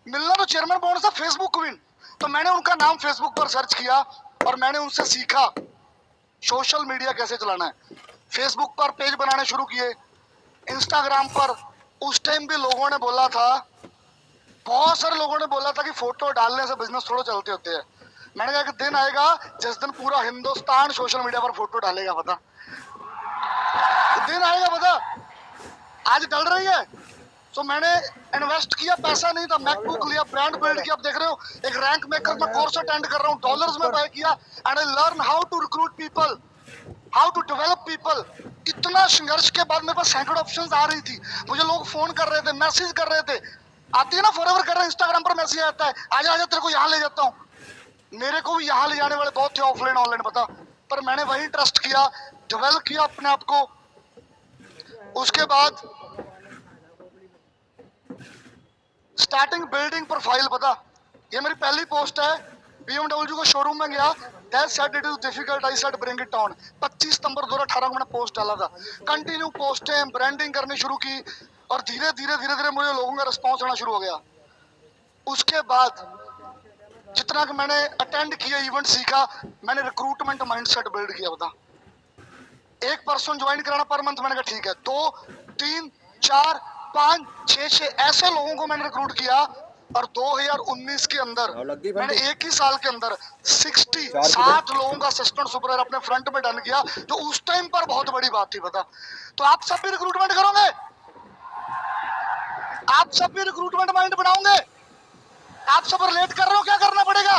मिलना तो चेयरमैन बोनस है, फेसबुक क्वीन। तो मैंने उनका नाम फेसबुक पर सर्च किया और मैंने उनसे सीखा सोशल मीडिया कैसे चलाना है। फेसबुक पर पेज बनाने शुरू किए, इंस्टाग्राम पर। उस टाइम भी लोगों ने बोला था, बहुत सारे लोगों ने बोला था कि फोटो डालने से बिजनेस थोड़ा चलते होते हैं। मैंने कहा कि दिन आएगा जिस दिन पूरा हिंदुस्तान सोशल मीडिया पर फोटो डालेगा, पता, दिन आएगा, पता। आज डल रही है। तो मैंने इन्वेस्ट किया, पैसा नहीं था, मैकबुक लिया, ब्रांड बिल्ड किया। आप देख रहे हो एक रैंक मेकर में कोर्स अटेंड कर रहा हूँ, डॉलर्स में बाय किया, and I learn how to recruit people, how to develop people. इतना संघर्ष के बाद मेरे पास सैकड़ों ऑप्शंस आ रही थी, मुझे लोग फोन कर रहे थे, मैसेज कर रहे थे, आती है ना फॉरएवर कर रहे हैं, इंस्टाग्राम पर मैसेज आता है, आजा आजा तेरे को यहाँ ले जाता हूँ। मेरे को भी यहाँ ले जाने वाले बहुत थे, ऑफलाइन ऑनलाइन, पता, पर मैंने वही ट्रस्ट किया, डेवलप किया अपने आप को। उसके बाद स्टार्टिंग बिल्डिंग प्रोफाइल, पता, ये मेरी पहली पोस्ट है। BMW को शोरूम में गया, that said it is difficult, I said bring it on. 25 सितंबर 2018 को मैंने पोस्ट डाला था। कंटिन्यू पोस्टें, ब्रांडिंग करनी शुरू की, और धीरे धीरे धीरे धीरे मुझे लोगों का रिस्पॉन्स आना शुरू हो गया। उसके बाद जितना कि मैंने अटेंड किया, इवेंट सीखा, मैंने रिक्रूटमेंट माइंडसेट बिल्ड किया, बता। एक पर्सन ज्वाइन कराना पर मंथ, मैंने कहा ठीक है, 2, 3, 4, 5, 6 ऐसे लोगों को मैंने रिक्रूट किया, और 2019 के अंदर मैंने एक ही साल के अंदर 60 लोगों का असिस्टेंट सुपरवाइजर अपने फ्रंट में डन किया, जो उस टाइम पर बहुत बड़ी बात थी, बता। तो आप सब भी रिक्रूटमेंट करोगे? आप सब भी रिक्रूटमेंट माइंड बनाओगे? आप सब रिलेट कर रहे हो? क्या करना पड़ेगा?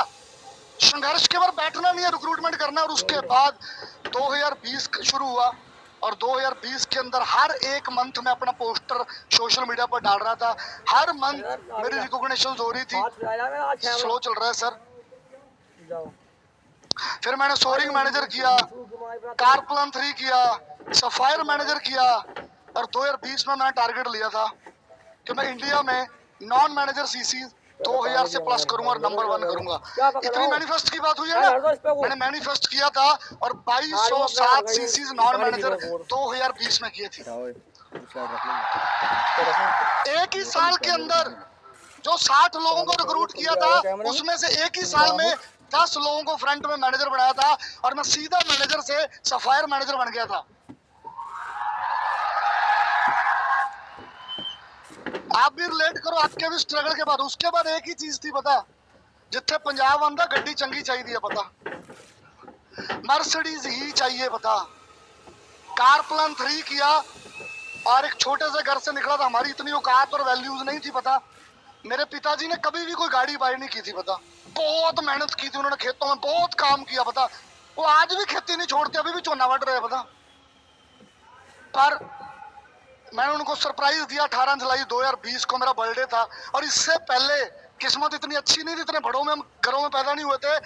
संघर्ष के बाद बैठना नहीं है, रिक्रूटमेंट करना। और उसके बाद 2020 शुरू हुआ, और 2020 के अंदर हर एक मंथ में अपना पोस्टर सोशल मीडिया पर डाल रहा था। हर मंथ मेरी रिकॉग्निशन हो रही थी। स्लो चल रहा है सर। फिर मैंने सोरिंग मैनेजर किया, कारप्लान 3 किया, सफायर मैनेजर किया, और 2020 में मैंने टारगेट लिया था कि मैं इंडिया में नॉन मैनेजर सीसी 2000 से प्लस करूंगा और नंबर 1 करूंगा। इतनी मैनिफेस्ट की बात हुई है ना, मैंने मैनिफेस्ट किया था, और 2207 सीसीज नॉन मैनेजर 2020 में किए थे। एक ही साल के अंदर जो 60 लोगों को रिक्रूट किया था, उसमें से एक ही साल में 10 लोगों को फ्रंट में मैनेजर बनाया था, और मैं सीधा मैनेजर से सफायर मैनेजर बन गया था। आप भी रिलेट करो आपके भी स्ट्रगल के बाद। उसके बाद एक ही चीज थी पता, जिथे पंजाब आंदा गड्डी चंगी चाहिए पता, मर्सिडीज ही चाहिए पता। कार प्लान 3 किया और एक छोटे से घर से निकला था, हमारी इतनी औकात और वैल्यूज नहीं थी पता। मेरे पिताजी ने कभी भी कोई गाड़ी बाई नहीं की थी पता, बहुत मेहनत की थी उन्होंने, खेतों में बहुत काम किया पता। वो आज भी खेती नहीं छोड़ते, अभी भी चोना वट रहे पता। पर मैंने उनको सरप्राइज दिया 18 जुलाई 2020 को, मेरा बर्थडे था। और इससे पहले किस्मत इतनी अच्छी नहीं थी, इतने बड़ों में हम घरों में पैदा नहीं हुए थे,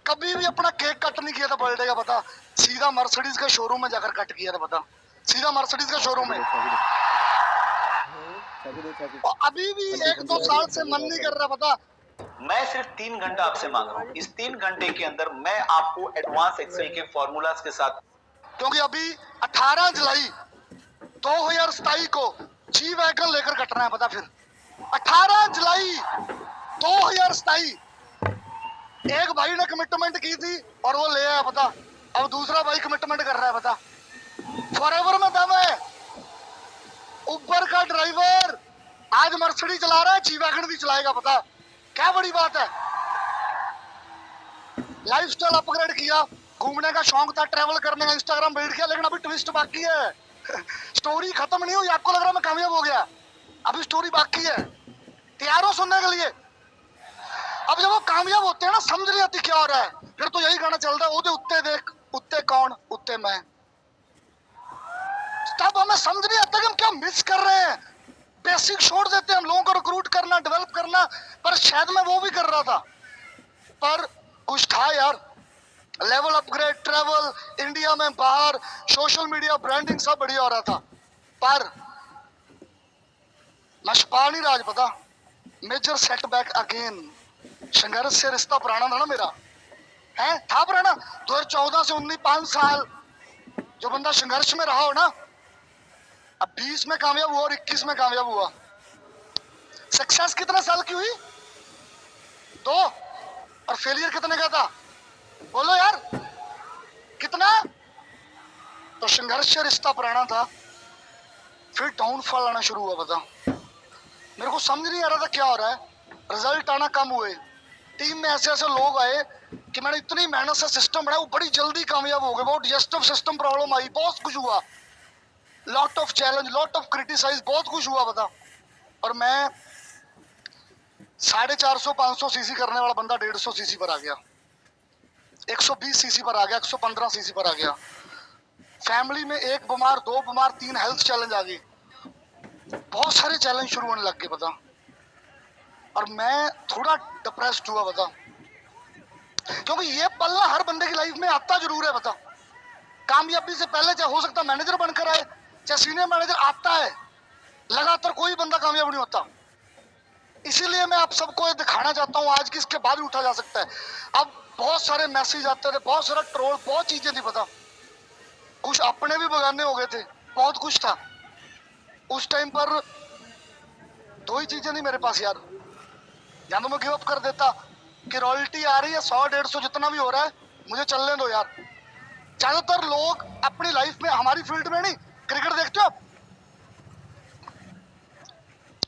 कभी भी अपना केक कट नहीं किया था बर्थडे का पता। सीधा मर्सिडीज के शोरूम में जाकर कट किया था पता, सीधा मर्सिडीज का शोरूम में। और अभी भी 1-2 साल से मन नहीं कर रहा पता। मैं सिर्फ 3 घंटा आपसे मांग रहा हूँ। इस 3 घंटे के अंदर मैं आपको एडवांस एक्सेल के फॉर्मूलाज के साथ, क्योंकि अभी 18 जुलाई 2027 को जी वैगन लेकर कटना है पता। फिर 18 जुलाई 2027 एक भाई ने कमिटमेंट की थी और वो ले आया पता। अब दूसरा भाई कमिटमेंट कर रहा है पता। फॉरएवर में दम है। उबर का ड्राइवर आज मर्सिडीज चला रहा है, जी वैगन भी चलाएगा पता। क्या बड़ी बात है। लाइफस्टाइल अपग्रेड किया, घूमने का शौक था, ट्रैवल करने का, इंस्टाग्राम बिल्ड किया, लेकिन अभी ट्विस्ट बाकी है। स्टोरी खत्म नहीं हुई, आपको लग रहा है मैं कामयाब हो गया, अभी स्टोरी बाकी है। तैयार हो सुनने के लिए? अब जब वो कामयाब होते हैं ना, समझ नहीं आती क्या हो रहा है, फिर तो यही गाना चलता है, ओदे उत्ते देख, उत्ते कौन, उत्ते मैं। तब हमें समझ नहीं आता कि हम क्या मिस कर रहे हैं। बेसिक छोड़ देते हैं हम, लोगों को रिक्रूट करना, डेवलप करना, पर शायद मैं वो भी कर रहा था, पर कुछ था यार। लेवल अपग्रेड, ट्रैवल, इंडिया में बाहर, सोशल मीडिया, ब्रांडिंग सब बढ़िया हो रहा था, पर मैं छुपा नहीं राज पता। Major setback again. संघर्ष से रिश्ता पुराना था ना मेरा, है था पुराना। 2014 से 19 5 साल जो बंदा संघर्ष में रहा हो ना, अब 20 में कामयाब हुआ और 21 में कामयाब हुआ। सक्सेस कितने साल की हुई? 2। और फेलियर कितने का था? बोलो यार कितना? तो संघर्ष से रिश्ता पुराना था, फिर डाउनफॉल आना शुरू हुआ पता। मेरे को समझ नहीं आ रहा था क्या हो रहा है, रिजल्ट आना कम हुए। टीम में ऐसे ऐसे लोग आए कि मैंने इतनी मेहनत से सिस्टम बनाया, वो बड़ी जल्दी कामयाब हो गए। बहुत डिजेस्टिव सिस्टम प्रॉब्लम आई, बहुत कुछ हुआ, lot of challenge, lot of criticise, बहुत कुछ हुआ पता। और मैं 450-500 सीसी करने वाला बंदा 150 सीसी पर आ गया, 120 सीसी पर आ गया, 115 सीसी पर आ गया। फैमिली में 1 बीमार, 2 बीमार, 3 हेल्थ चैलेंज आ गई, बहुत सारे चैलेंज शुरू होने लग गए पता। और मैं थोड़ा डिप्रेस्ड हुआ पता, क्योंकि ये पल ना हर बंदे की लाइफ में आता जरूर है पता। कामयाबी से पहले चाहे हो सकता मैनेजर बनकर आए, चाहे सीनियर मैनेजर, आता है। लगातार कोई बंदा कामयाब नहीं होता। इसीलिए मैं आप सबको ये दिखाना चाहता हूँ आज कि इसके बाद भी उठा जा सकता है। अब बहुत सारे मैसेज आते थे, बहुत सारा ट्रोल, बहुत चीजें थी पता। कुछ अपने भी बगाने हो गए थे, बहुत कुछ था उस टाइम पर। 2 ही चीजें थी मेरे पास यार, या तो मैं गिव अप कर देता कि रॉयल्टी आ रही है 100-150 जितना भी हो रहा है, मुझे चलने दो यार। ज्यादातर लोग अपनी लाइफ में, हमारी फील्ड में नहीं, क्रिकेट देखते हो आप,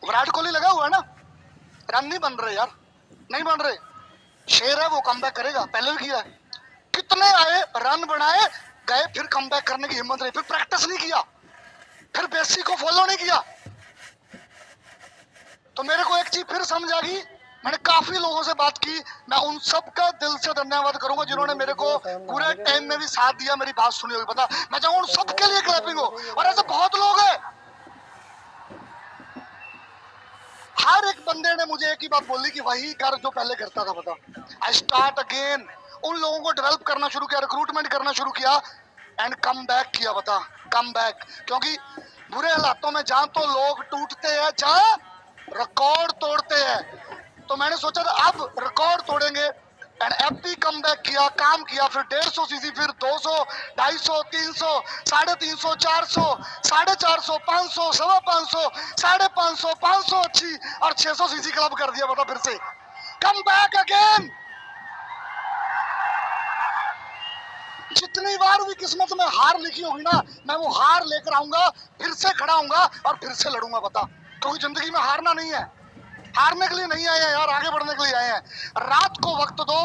विराट कोहली लगा हुआ है ना, रन नहीं बन रहे यार, नहीं बन रहे। शेर है, वो कमबैक करेगा, पहले भी किया है। कितने आए, रन बनाए, गए, फिर कमबैक करने की हिम्मत नहीं, फिर प्रैक्टिस नहीं किया, फिर बेसिक को फॉलो नहीं किया। तो मेरे को एक चीज फिर समझ आ गई, मैंने काफी लोगों से बात की, मैं उन सब का दिल से धन्यवाद करूंगा जिन्होंने मेरे को पूरे टाइम में भी साथ दिया, मेरी बात सुनी होगी पता। मैं चाहूंगा उन सबके लिए क्लैपिंग हो। और ऐसे बहुत लोग हैं, हर एक बंदे ने मुझे एक ही बात बोली कि वही कर जो पहले करता था पता। I start again. उन लोगों को डेवलप करना शुरू किया, रिक्रूटमेंट करना शुरू किया, एंड कम बैक किया पता, कम बैक। क्योंकि बुरे हालातों में जहां तो लोग टूटते हैं, जहां रिकॉर्ड तोड़ते हैं, तो मैंने सोचा था अब रिकॉर्ड तोड़ेंगे, एंड एफपी कम बैक किया, काम किया। फिर 150 सीसी, फिर 200, 250, 300, 350, 400, 450, 500, 550, 550, 500 अच्छी, और 600 सीसी क्लब कर दिया पता। फिर से कम बैक अगेन। जितनी बार भी किस्मत में हार लिखी होगी ना, मैं वो हार लेकर आऊंगा, फिर से खड़ा होऊंगा और फिर से लड़ूंगा पता। क्योंकि जिंदगी में हारना नहीं है, हारने के लिए नहीं आए हैं यार, आगे बढ़ने के लिए आए हैं। रात को वक्त दो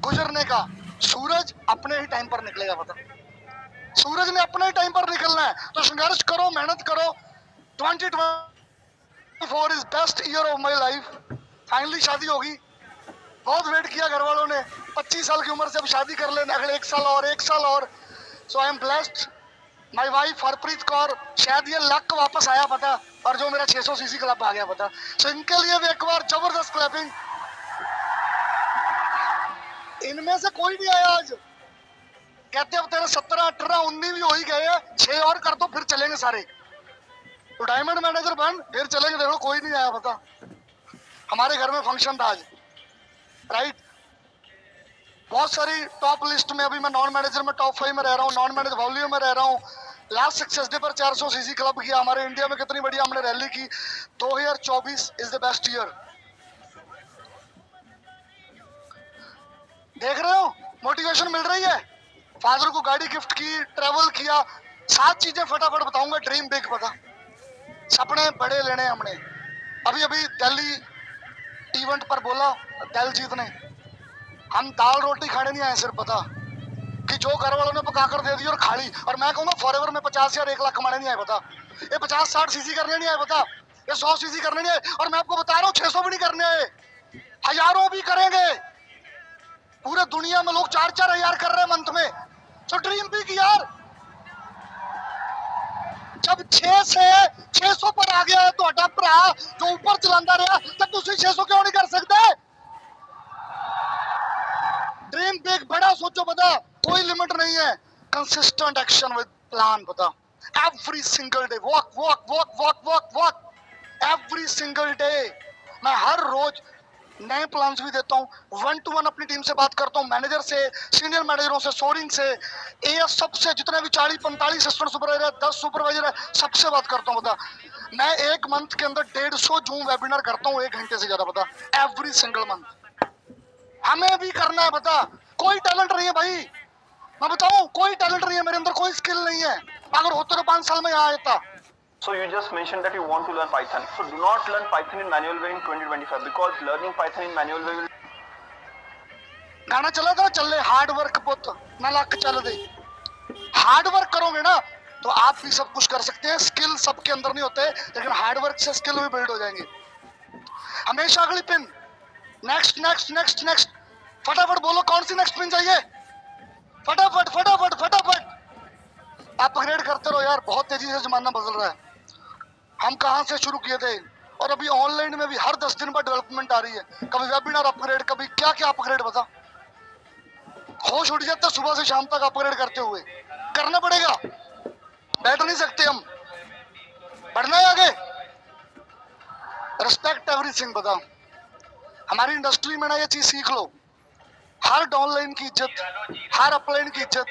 गुजरने का, सूरज अपने ही टाइम पर निकलेगा। पता, सूरज ने अपने ही टाइम पर निकलना है, तो संघर्ष करो, मेहनत करो। 2024 is best year of my life. Finally शादी होगी, बहुत वेट किया घर वालों ने, 25 साल की उम्र से अब शादी कर लेना, अगले 1 साल और 1 साल और। So I am blessed. My wife Harpreet Kaur, शायद ये लक वापस आया पता, और जो मेरा 600 सीसी क्लब आ गया पता। सो इनके लिए भी एक बार जबरदस्त क्लैपिंग। इनमें से कोई नहीं आया आज, कहते अब तेरे 17, 18, 19 भी हो ही गए हैं, 6 और कर दो फिर चलेंगे सारे, तो डायमंड मैनेजर बन फिर चलेंगे। देखो कोई नहीं आया पता, हमारे घर में फंक्शन था आज, राइट। बहुत सारी टॉप लिस्ट में, अभी मैं नॉन मैनेजर में टॉप 5 में रह रहा हूँ, नॉन मैनेजर वॉल्यूम में रह रहा हूँ। लास्ट सक्सेस डे पर 400 सीसी क्लब किया, हमारे इंडिया में कितनी बढ़िया हमने रैली की। 2024 इज द बेस्ट ईयर। देख रहे हो मोटिवेशन मिल रही है। फादर को गाड़ी गिफ्ट की, ट्रेवल किया, 7 चीजें फटाफट बताऊंगा। ड्रीम बिग, पता, सपने बड़े लेने हमने। अभी अभी दिल्ली इवेंट पर बोला दिलजीत ने, हम दाल रोटी खाने नहीं आए सिर्फ, पता कि जो घर वालों ने पका कर दे दी और खा ली। और मैं कहूंगा फॉरएवर में 50 या 1 लाख कमाने नहीं आए पता, ये 50-60 सीसी करने नहीं आए पता, ये 100 सीसी करने नहीं आए। और मैं आपको बता रहा हूँ 600 भी नहीं करने आए, हजारों भी करेंगे। पूरे दुनिया में लोग 4-4 हजार कर रहे हैं मंथ में। तो ड्रीम बिग यार। जब 6 से 600 पर आ गया है तो अडा भरा जो ऊपर चलाता रहा, तो तुम 600 क्यों नहीं कर सकते? ड्रीम बिग, बड़ा सोचो, पता कोई लिमिट नहीं है। कंसिस्टेंट एक्शन विद प्लान, पता every single day walk walk walk walk walk walk every single day. मैं हर रोज नए प्लान्स भी देता हूँ, 1-to-1 अपनी टीम से बात करता हूँ, मैनेजर से, सीनियर मैनेजरों से, सोरिंग से, एएस सबसे, जितने भी 40-45 असिस्टेंट सुपरवाइजर है, 10 सुपरवाइजर है, सबसे बात करता हूँ। पता मैं एक मंथ के अंदर 150 जूम वेबिनार करता हूँ, 1 घंटे से ज्यादा, पता एवरी सिंगल मंथ। हमें भी करना है, पता कोई टैलेंट नहीं है भाई, मैं बताऊं कोई टैलेंट नहीं है मेरे अंदर, कोई स्किल नहीं है। अगर होते तो 5 साल में यहाँ आता। So you just mentioned that you want to learn Python. So do not learn Python in manual way in 2025 because learning Python in manual way will. गाना चला था, चल ले हार्ड वर्क पुत ना लक चल दे। हार्ड वर्क करोगे ना तो आप भी सब कुछ कर सकते हैं। स्किल सबके अंदर नहीं होते, लेकिन हार्ड वर्क से स्किल भी बिल्ड हो जाएंगे। हमेशा अगली pin, next next next next, फटाफट बोलो कौन सी नेक्स्ट पिन चाहिए, फटाफट फटाफट फटाफट अपग्रेड करते रहो यार। बहुत तेजी से जमाना बदल रहा है। हम कहाँ से शुरू किए थे, और अभी ऑनलाइन में भी हर 10 दिन पर डेवलपमेंट आ रही है। कभी वेबिनार अपग्रेड, कभी क्या क्या अपग्रेड, बता होश उड़ जाता है सुबह से शाम तक अपग्रेड करते हुए। करना पड़ेगा, बैठ नहीं सकते हम, बढ़ना है आगे। रिस्पेक्ट एवरीथिंग, बता हमारी इंडस्ट्री में ना ये चीज सीख लो। हर डाउनलाइन की इज्जत, हर अपलाइन की इज्जत,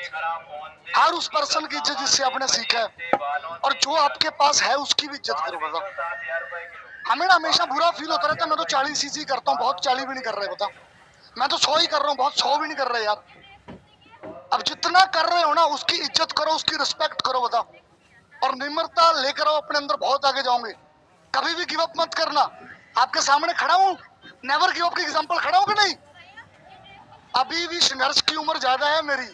हर उस पर्सन की इज्जत जिससे आपने सीखा है, और जो आपके पास है उसकी भी इज्जत करो। बता हमें ना हमेशा बुरा फील होता रहता है, मैं तो 40 सीसी करता हूँ, बहुत 40 भी नहीं कर रहे, बता मैं तो 100 ही कर रहा हूँ, बहुत 100 भी नहीं कर रहे यार। अब जितना कर रहे हो ना उसकी इज्जत करो, उसकी रिस्पेक्ट करो, बता और निम्रता लेकर आओ अपने अंदर, बहुत आगे जाओगे। कभी भी गिव अप मत करना। आपके सामने खड़ा हूँ, नेवर गिव अप की एग्जांपल खड़ा हूँ कि नहीं। अभी भी संघर्ष की उम्र ज्यादा है मेरी।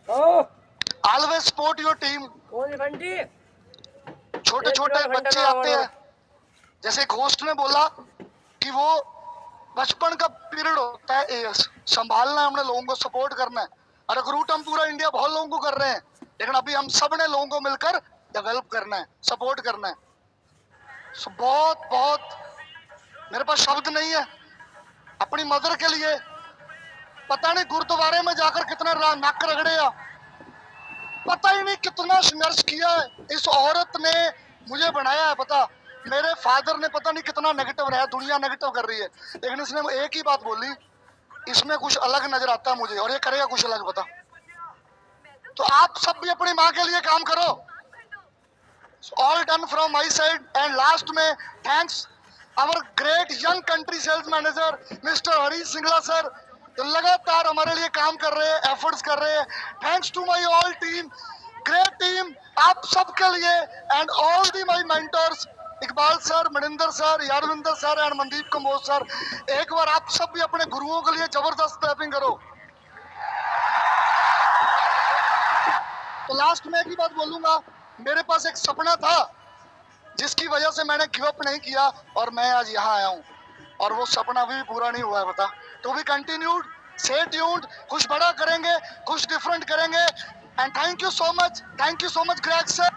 Always support your team. छोटे छोटे बच्चे आते हैं, जैसे एक होस्ट ने बोला कि वो बचपन का पीरियड होता है, एएस संभालना है हमने, लोगों को सपोर्ट करना है। और रिक्रूट हम पूरा इंडिया बहुत लोगों को कर रहे हैं, लेकिन अभी हम सब ने लोगों को मिलकर डेवलप करना है, सपोर्ट करना है। सो बहुत बहुत मेरे पास शब्द नहीं है अपनी मदर के लिए। पता नहीं गुरुद्वारे में जाकर कितना नाक रगड़े, पता ही नहीं कितना संघर्ष किया है। इस औरत ने मुझे बनाया है, पता मेरे फादर ने पता नहीं कितना नेगेटिव रहा, दुनिया नेगेटिव कर रही है, लेकिन इसने एक ही बात बोली, इसमें कुछ अलग नजर आता है मुझे और ये करेगा कुछ अलग, पता। तो आप सब भी अपनी माँ के लिए काम करो। All done from my side. And last में thanks our great young country sales manager mister Harish Singla sir, तो लगातार हमारे लिए काम कर रहे हैं, एफर्ट्स कर रहे हैं। Thanks to my all team, great team, आप सबके लिए and all the my mentors, Iqbal sir, Maninder sir, Yadvinder sir and Mandeep Kamboj sir, एक बार आप सब भी अपने गुरुओं के लिए जबरदस्त क्लैपिंग करो। तो लास्ट में एक ही बात बोलूंगा, मेरे पास एक सपना था जिसकी वजह से मैंने गिव अप नहीं किया और मैं आज यहाँ आया हूँ, और वो सपना अभी भी पूरा नहीं हुआ है। बता, to be continued, stay tuned, कुछ बड़ा करेंगे, कुछ डिफरेंट करेंगे। And thank you so much Greg sir.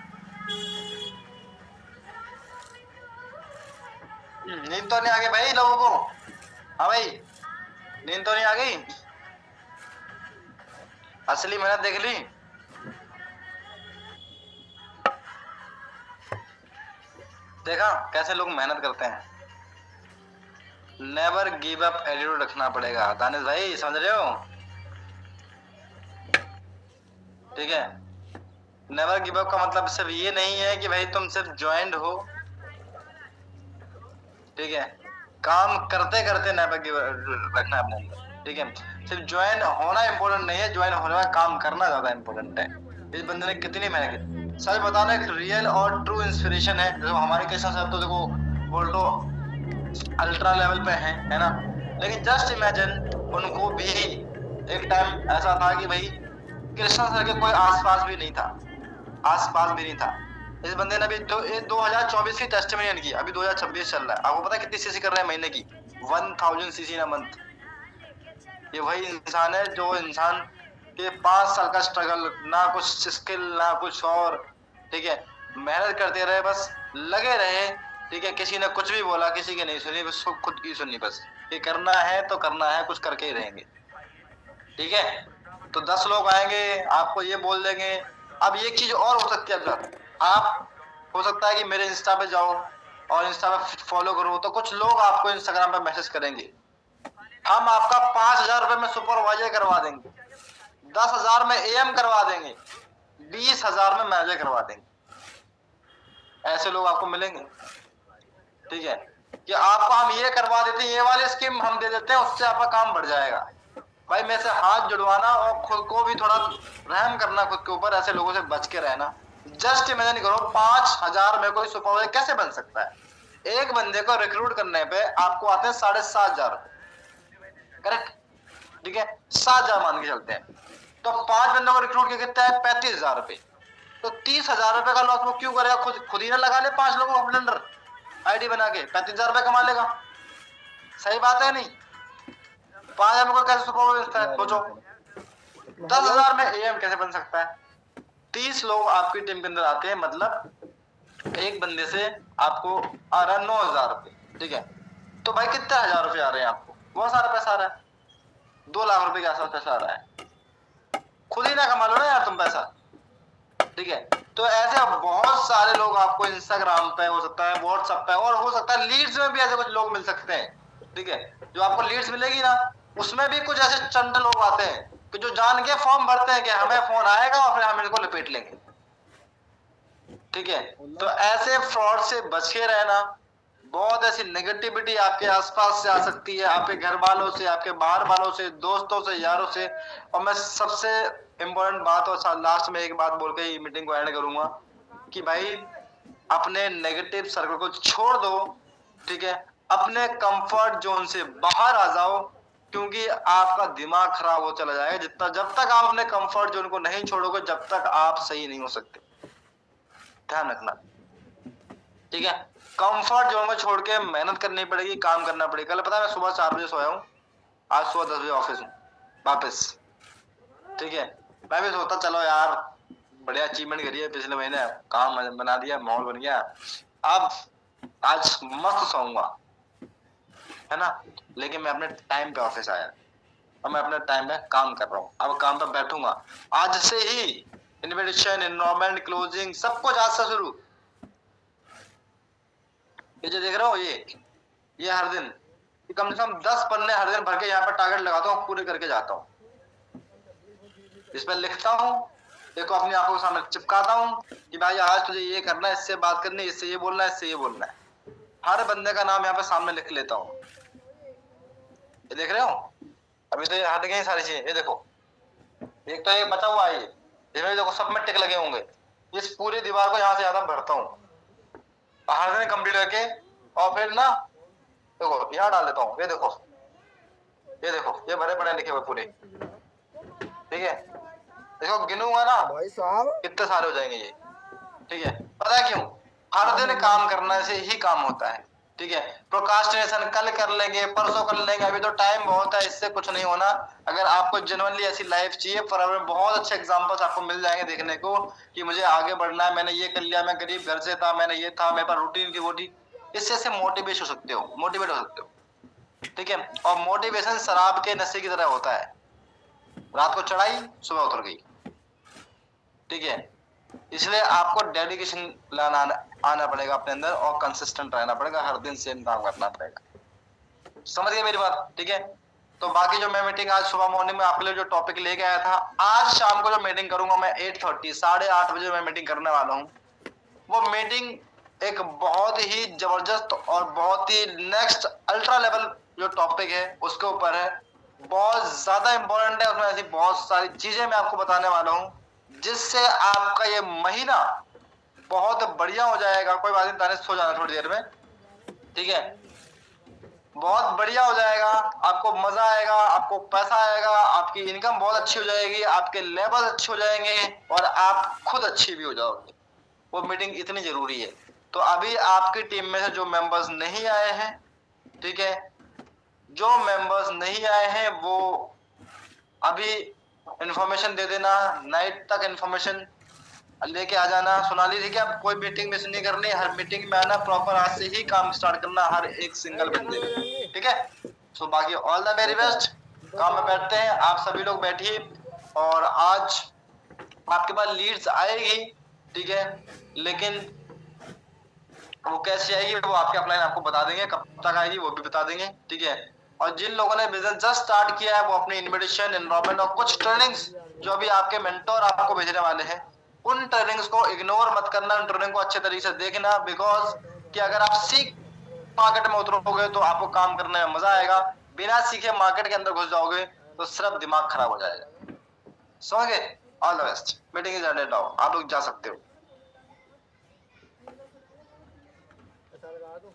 नींद तो नहीं आ गई भाई लोगों को? हाँ भाई, नींद तो नहीं आ गई? असली मेहनत देख ली? देखा कैसे लोग मेहनत करते हैं। नेवर गिव अप एटीट्यूड रखना पड़ेगा दानिश भाई, समझ रहे हो? ठीक है, नेवर गिव अप का मतलब सिर्फ ये नहीं है कि भाई तुम सिर्फ ज्वाइंट हो, ठीक है, काम करते करते नेवर गिव रखना है अपने अंदर, ठीक है। सिर्फ ज्वाइन होना इंपॉर्टेंट नहीं है, ज्वाइन होने में काम करना ज्यादा इंपॉर्टेंट है। इस बंदे ने कितनी मेहनत की। सच बताना, एक रियल और ट्रू इंस्पिरेशन है। जो हमारे कृष्णा साहब तो देखो बोल्टो अल्ट्रा लेवल पे है ना, लेकिन जस्ट इमेजिन उनको भी एक टाइम ऐसा था कि भाई कृष्णा सर के कोई आसपास भी नहीं था, आसपास भी नहीं था। इस बंदे ने भी तो 2024 की टेस्टिमोनियल की, अभी 2026 चल रहा है। आपको पता है कितनी सीसी कर रहे हैं महीने की? 1000 सीसी इन मंथ। ये वही इंसान है जो इंसान के 5 साल का स्ट्रगल, ना कुछ स्किल ना कुछ और, ठीक है, मेहनत करते रहे, बस लगे रहे, ठीक है। किसी ने कुछ भी बोला, किसी की नहीं सुनी, बस खुद की सुनी। बस ये करना है तो करना है, कुछ करके ही रहेंगे, ठीक है। तो 10 लोग आएंगे आपको ये बोल देंगे। अब ये चीज और हो सकती है, अब आप हो सकता है कि मेरे इंस्टा पे जाओ और इंस्टा पे फॉलो करो, तो कुछ लोग आपको इंस्टाग्राम पे मैसेज करेंगे, हम आपका 5000 रुपए में सुपरवाइजर करवा देंगे, 10,000 में एएम करवा देंगे, 20,000 में मैनेजर करवा देंगे। ऐसे लोग आपको मिलेंगे, ठीक है, कि आपको हम ये करवा देते हैं, ये वाली स्कीम हम दे देते हैं, उससे आपका काम बढ़ जाएगा। भाई मेरे से हाथ जुड़वाना और खुद को भी थोड़ा रहम करना खुद के ऊपर, ऐसे लोगों से बच के रहना। जस्ट इमेजिन करो 5000 में कोई सुपरवाइजर कैसे बन सकता है? एक बंदे को रिक्रूट करने पे आपको आते हैं 7,500, करेक्ट, ठीक है, 7,000 मान के चलते हैं, तो 5 बंदों को रिक्रूट किया कितना है? 35,000 रुपए। तो 30,000 रुपए का लॉस वो क्यों करेगा? खुद ही ना लगा ले 5 लोगों को अपने अंदर आईडी बना के 35,000 रुपए कमा लेगा। सही बात है नहीं? 5,000 को कैसे सुपरवाइजर है? सोचो 10,000 में एएम कैसे बन सकता है? 30 लोग आपकी टीम के अंदर आते हैं, मतलब एक बंदे से आपको आ रहा है 9,000 रुपए, ठीक है। तो भाई कितने हजार रुपए आ रहे हैं आपको? बहुत सारा पैसा आ रहा है, 2 लाख रुपए के आसपास पैसा आ रहा है। खुद ही ना कमा लो ना यार तुम पैसा, ठीक है। तो ऐसे बहुत सारे लोग आपको इंस्टाग्राम पे, हो सकता है व्हाट्सएप पे, और हो सकता है लीड्स में भी ऐसे कुछ लोग मिल सकते हैं, ठीक है। जो आपको लीड्स मिलेगी ना, उसमें भी कुछ ऐसे चंड लोग आते हैं कि जो जान के फॉर्म भरते हैं कि हमें फोन आएगा और फिर हम इनको लपेट लेंगे, ठीक है। तो ऐसे फ्रॉड से बच के रहना। बहुत ऐसी नेगेटिविटी आपके आसपास से आ सकती है, आपके घर वालों से, आपके बाहर वालों से, दोस्तों से, यारों से। और मैं सबसे इम्पोर्टेंट बात और लास्ट में एक बात बोल के ही मीटिंग को एंड करूंगा कि भाई अपने नेगेटिव सर्कल को छोड़ दो, ठीक है, अपने कंफर्ट जोन से बाहर आ जाओ, क्योंकि आपका दिमाग खराब हो चला जाएगा जितना, जब तक आप अपने कंफर्ट जोन को नहीं छोड़ोगे, जब तक आप सही नहीं हो सकते। ध्यान रखना, ठीक है। कंफर्ट जोन में छोड़ के मेहनत करनी पड़ेगी, काम करना पड़ेगा। कल पता है मैं सुबह 4 बजे सोया हूँ, आज सुबह 10 बजे ऑफिस हूँ वापस, ठीक है। मैं भी सोचता चलो यार बढ़िया अचीवमेंट करी है पिछले महीने, काम बना दिया, माहौल बन गया, अब आज मस्त सोऊंगा, है ना। लेकिन मैं अपने टाइम पे ऑफिस आया और मैं अपने टाइम पे काम कर रहा हूँ। अब काम पे बैठूंगा आज से ही, इन्विटेशन, एनरोलमेंट, क्लोजिंग, सब कुछ आज से शुरू। ये जो देख रहे हो ये हर दिन कम से कम 10 पन्ने हर दिन भर के यहाँ पर टारगेट लगाता हूँ, पूरे करके जाता हूँ। इस पर लिखता हूँ, देखो अपनी आंखों के सामने चिपकाता हूँ कि भाई आज तुझे ये करना है, इससे बात करनी है, इससे ये बोलना है, इससे ये बोलना है। हर बंदे का नाम यहाँ पे सामने लिख लेता हूँ। ये देख रहे हो, अभी तो ये हट गई सारी चीजें। ये देखो, एक तो ये बचा हुआ है, इसमें देखो सब में टिक लगे होंगे। इस पूरी दीवार को यहाँ से ज्यादा भरता हूँ हर दिन कंप्लीट करके, और फिर ना देखो यहाँ डाल देता हूँ। ये देखो ये भरे पड़े लिखे हुए पूरे, ठीक है। देखो गिनूंगा ना भाई साहब कितने सारे हो जाएंगे ये, ठीक है। पता है क्यों? हर दिन काम करने से ही काम होता है, ठीक है। प्रोकास्टिनेशन कल कर लेंगे, परसों कर लेंगे, अभी तो टाइम बहुत है, इससे कुछ नहीं होना। अगर आपको जेन्युइनली ऐसी लाइफ चाहिए, पर हमें बहुत अच्छे एग्जांपल्स आपको मिल जाएंगे देखने को कि मुझे आगे बढ़ना है, मैंने ये कर लिया, मैं गरीब घर से था, मैंने ये था, मेरे पास रूटीन की वो थी। इससे से मोटिवेट हो सकते हो, ठीक है। और मोटिवेशन शराब के नशे की तरह होता है, रात को चढ़ाई सुबह उतर गई, ठीक है। इसलिए आपको डेडिकेशन लाना आना पड़ेगा अपने अंदर, और कंसिस्टेंट रहना पड़ेगा, हर दिन सेम काम करना पड़ेगा। समझ गए मेरी बात, ठीक है। तो बाकी जो मैं मीटिंग आज सुबह मॉर्निंग में आपके लिए जो टॉपिक लेके आया था, आज शाम को जो मीटिंग करूंगा मैं 8:30 8:30 बजे मैं मीटिंग करने वाला हूँ। वो मीटिंग एक बहुत ही जबरदस्त और बहुत ही नेक्स्ट अल्ट्रा लेवल जो टॉपिक है उसके ऊपर है, बहुत ज्यादा इंपॉर्टेंट है। उसमें ऐसी बहुत सारी चीजें मैं आपको बताने वाला हूँ जिससे आपका ये महीना बहुत बढ़िया हो जाएगा। कोई बात नहीं, तानिश सो जाना थोड़ी देर में, ठीक है। बहुत बढ़िया हो जाएगा, आपको मजा आएगा, आपको पैसा आएगा, आपकी इनकम बहुत अच्छी हो जाएगी, आपके लेवल अच्छे हो जाएंगे, और आप खुद अच्छी भी हो जाओगे। वो मीटिंग इतनी जरूरी है। तो अभी आपकी टीम में से जो मेंबर्स नहीं आए हैं, ठीक है, जो मेंबर्स नहीं आए हैं वो अभी इंफॉर्मेशन दे देना, नाइट तक इंफॉर्मेशन लेके आ जाना। सोनाली, ठीक है, अब कोई मीटिंग मिस नहीं करनी, हर मीटिंग में आना, प्रॉपर आज से ही काम स्टार्ट करना हर एक सिंगल बंदे में, ठीक है। सो बाकी ऑल द वेरी बेस्ट। काम में बैठते हैं, आप सभी लोग बैठिए, और आज आपके पास लीड्स आएगी, ठीक है, लेकिन वो कैसे आएगी वो आपके अपलाइन आपको बता देंगे, कब तक आएगी वो भी बता देंगे, ठीक है। और जिन लोगों ने बिजनेस जस्ट स्टार्ट किया है वो अपनी इन्विटेशन, एनरोलमेंट और कुछ ट्रेनिंग्स जो अभी आपके मेंटोर आपको भेजने वाले हैं, उन ट्रेनिंग्स को इग्नोर मत करना, उन ट्रेनिंग को अच्छे तरीके से देखना। बिकॉज कि अगर आप सीख मार्केट में उतरोगे तो आपको काम करने में मजा आएगा, बिना सीखे मार्केट के अंदर घुस जाओगे तो सिर्फ दिमाग खराब हो जाएगा। समझ गए? All the best. Meeting is ended now, आप लोग जा सकते हो। ऐसा लगा दो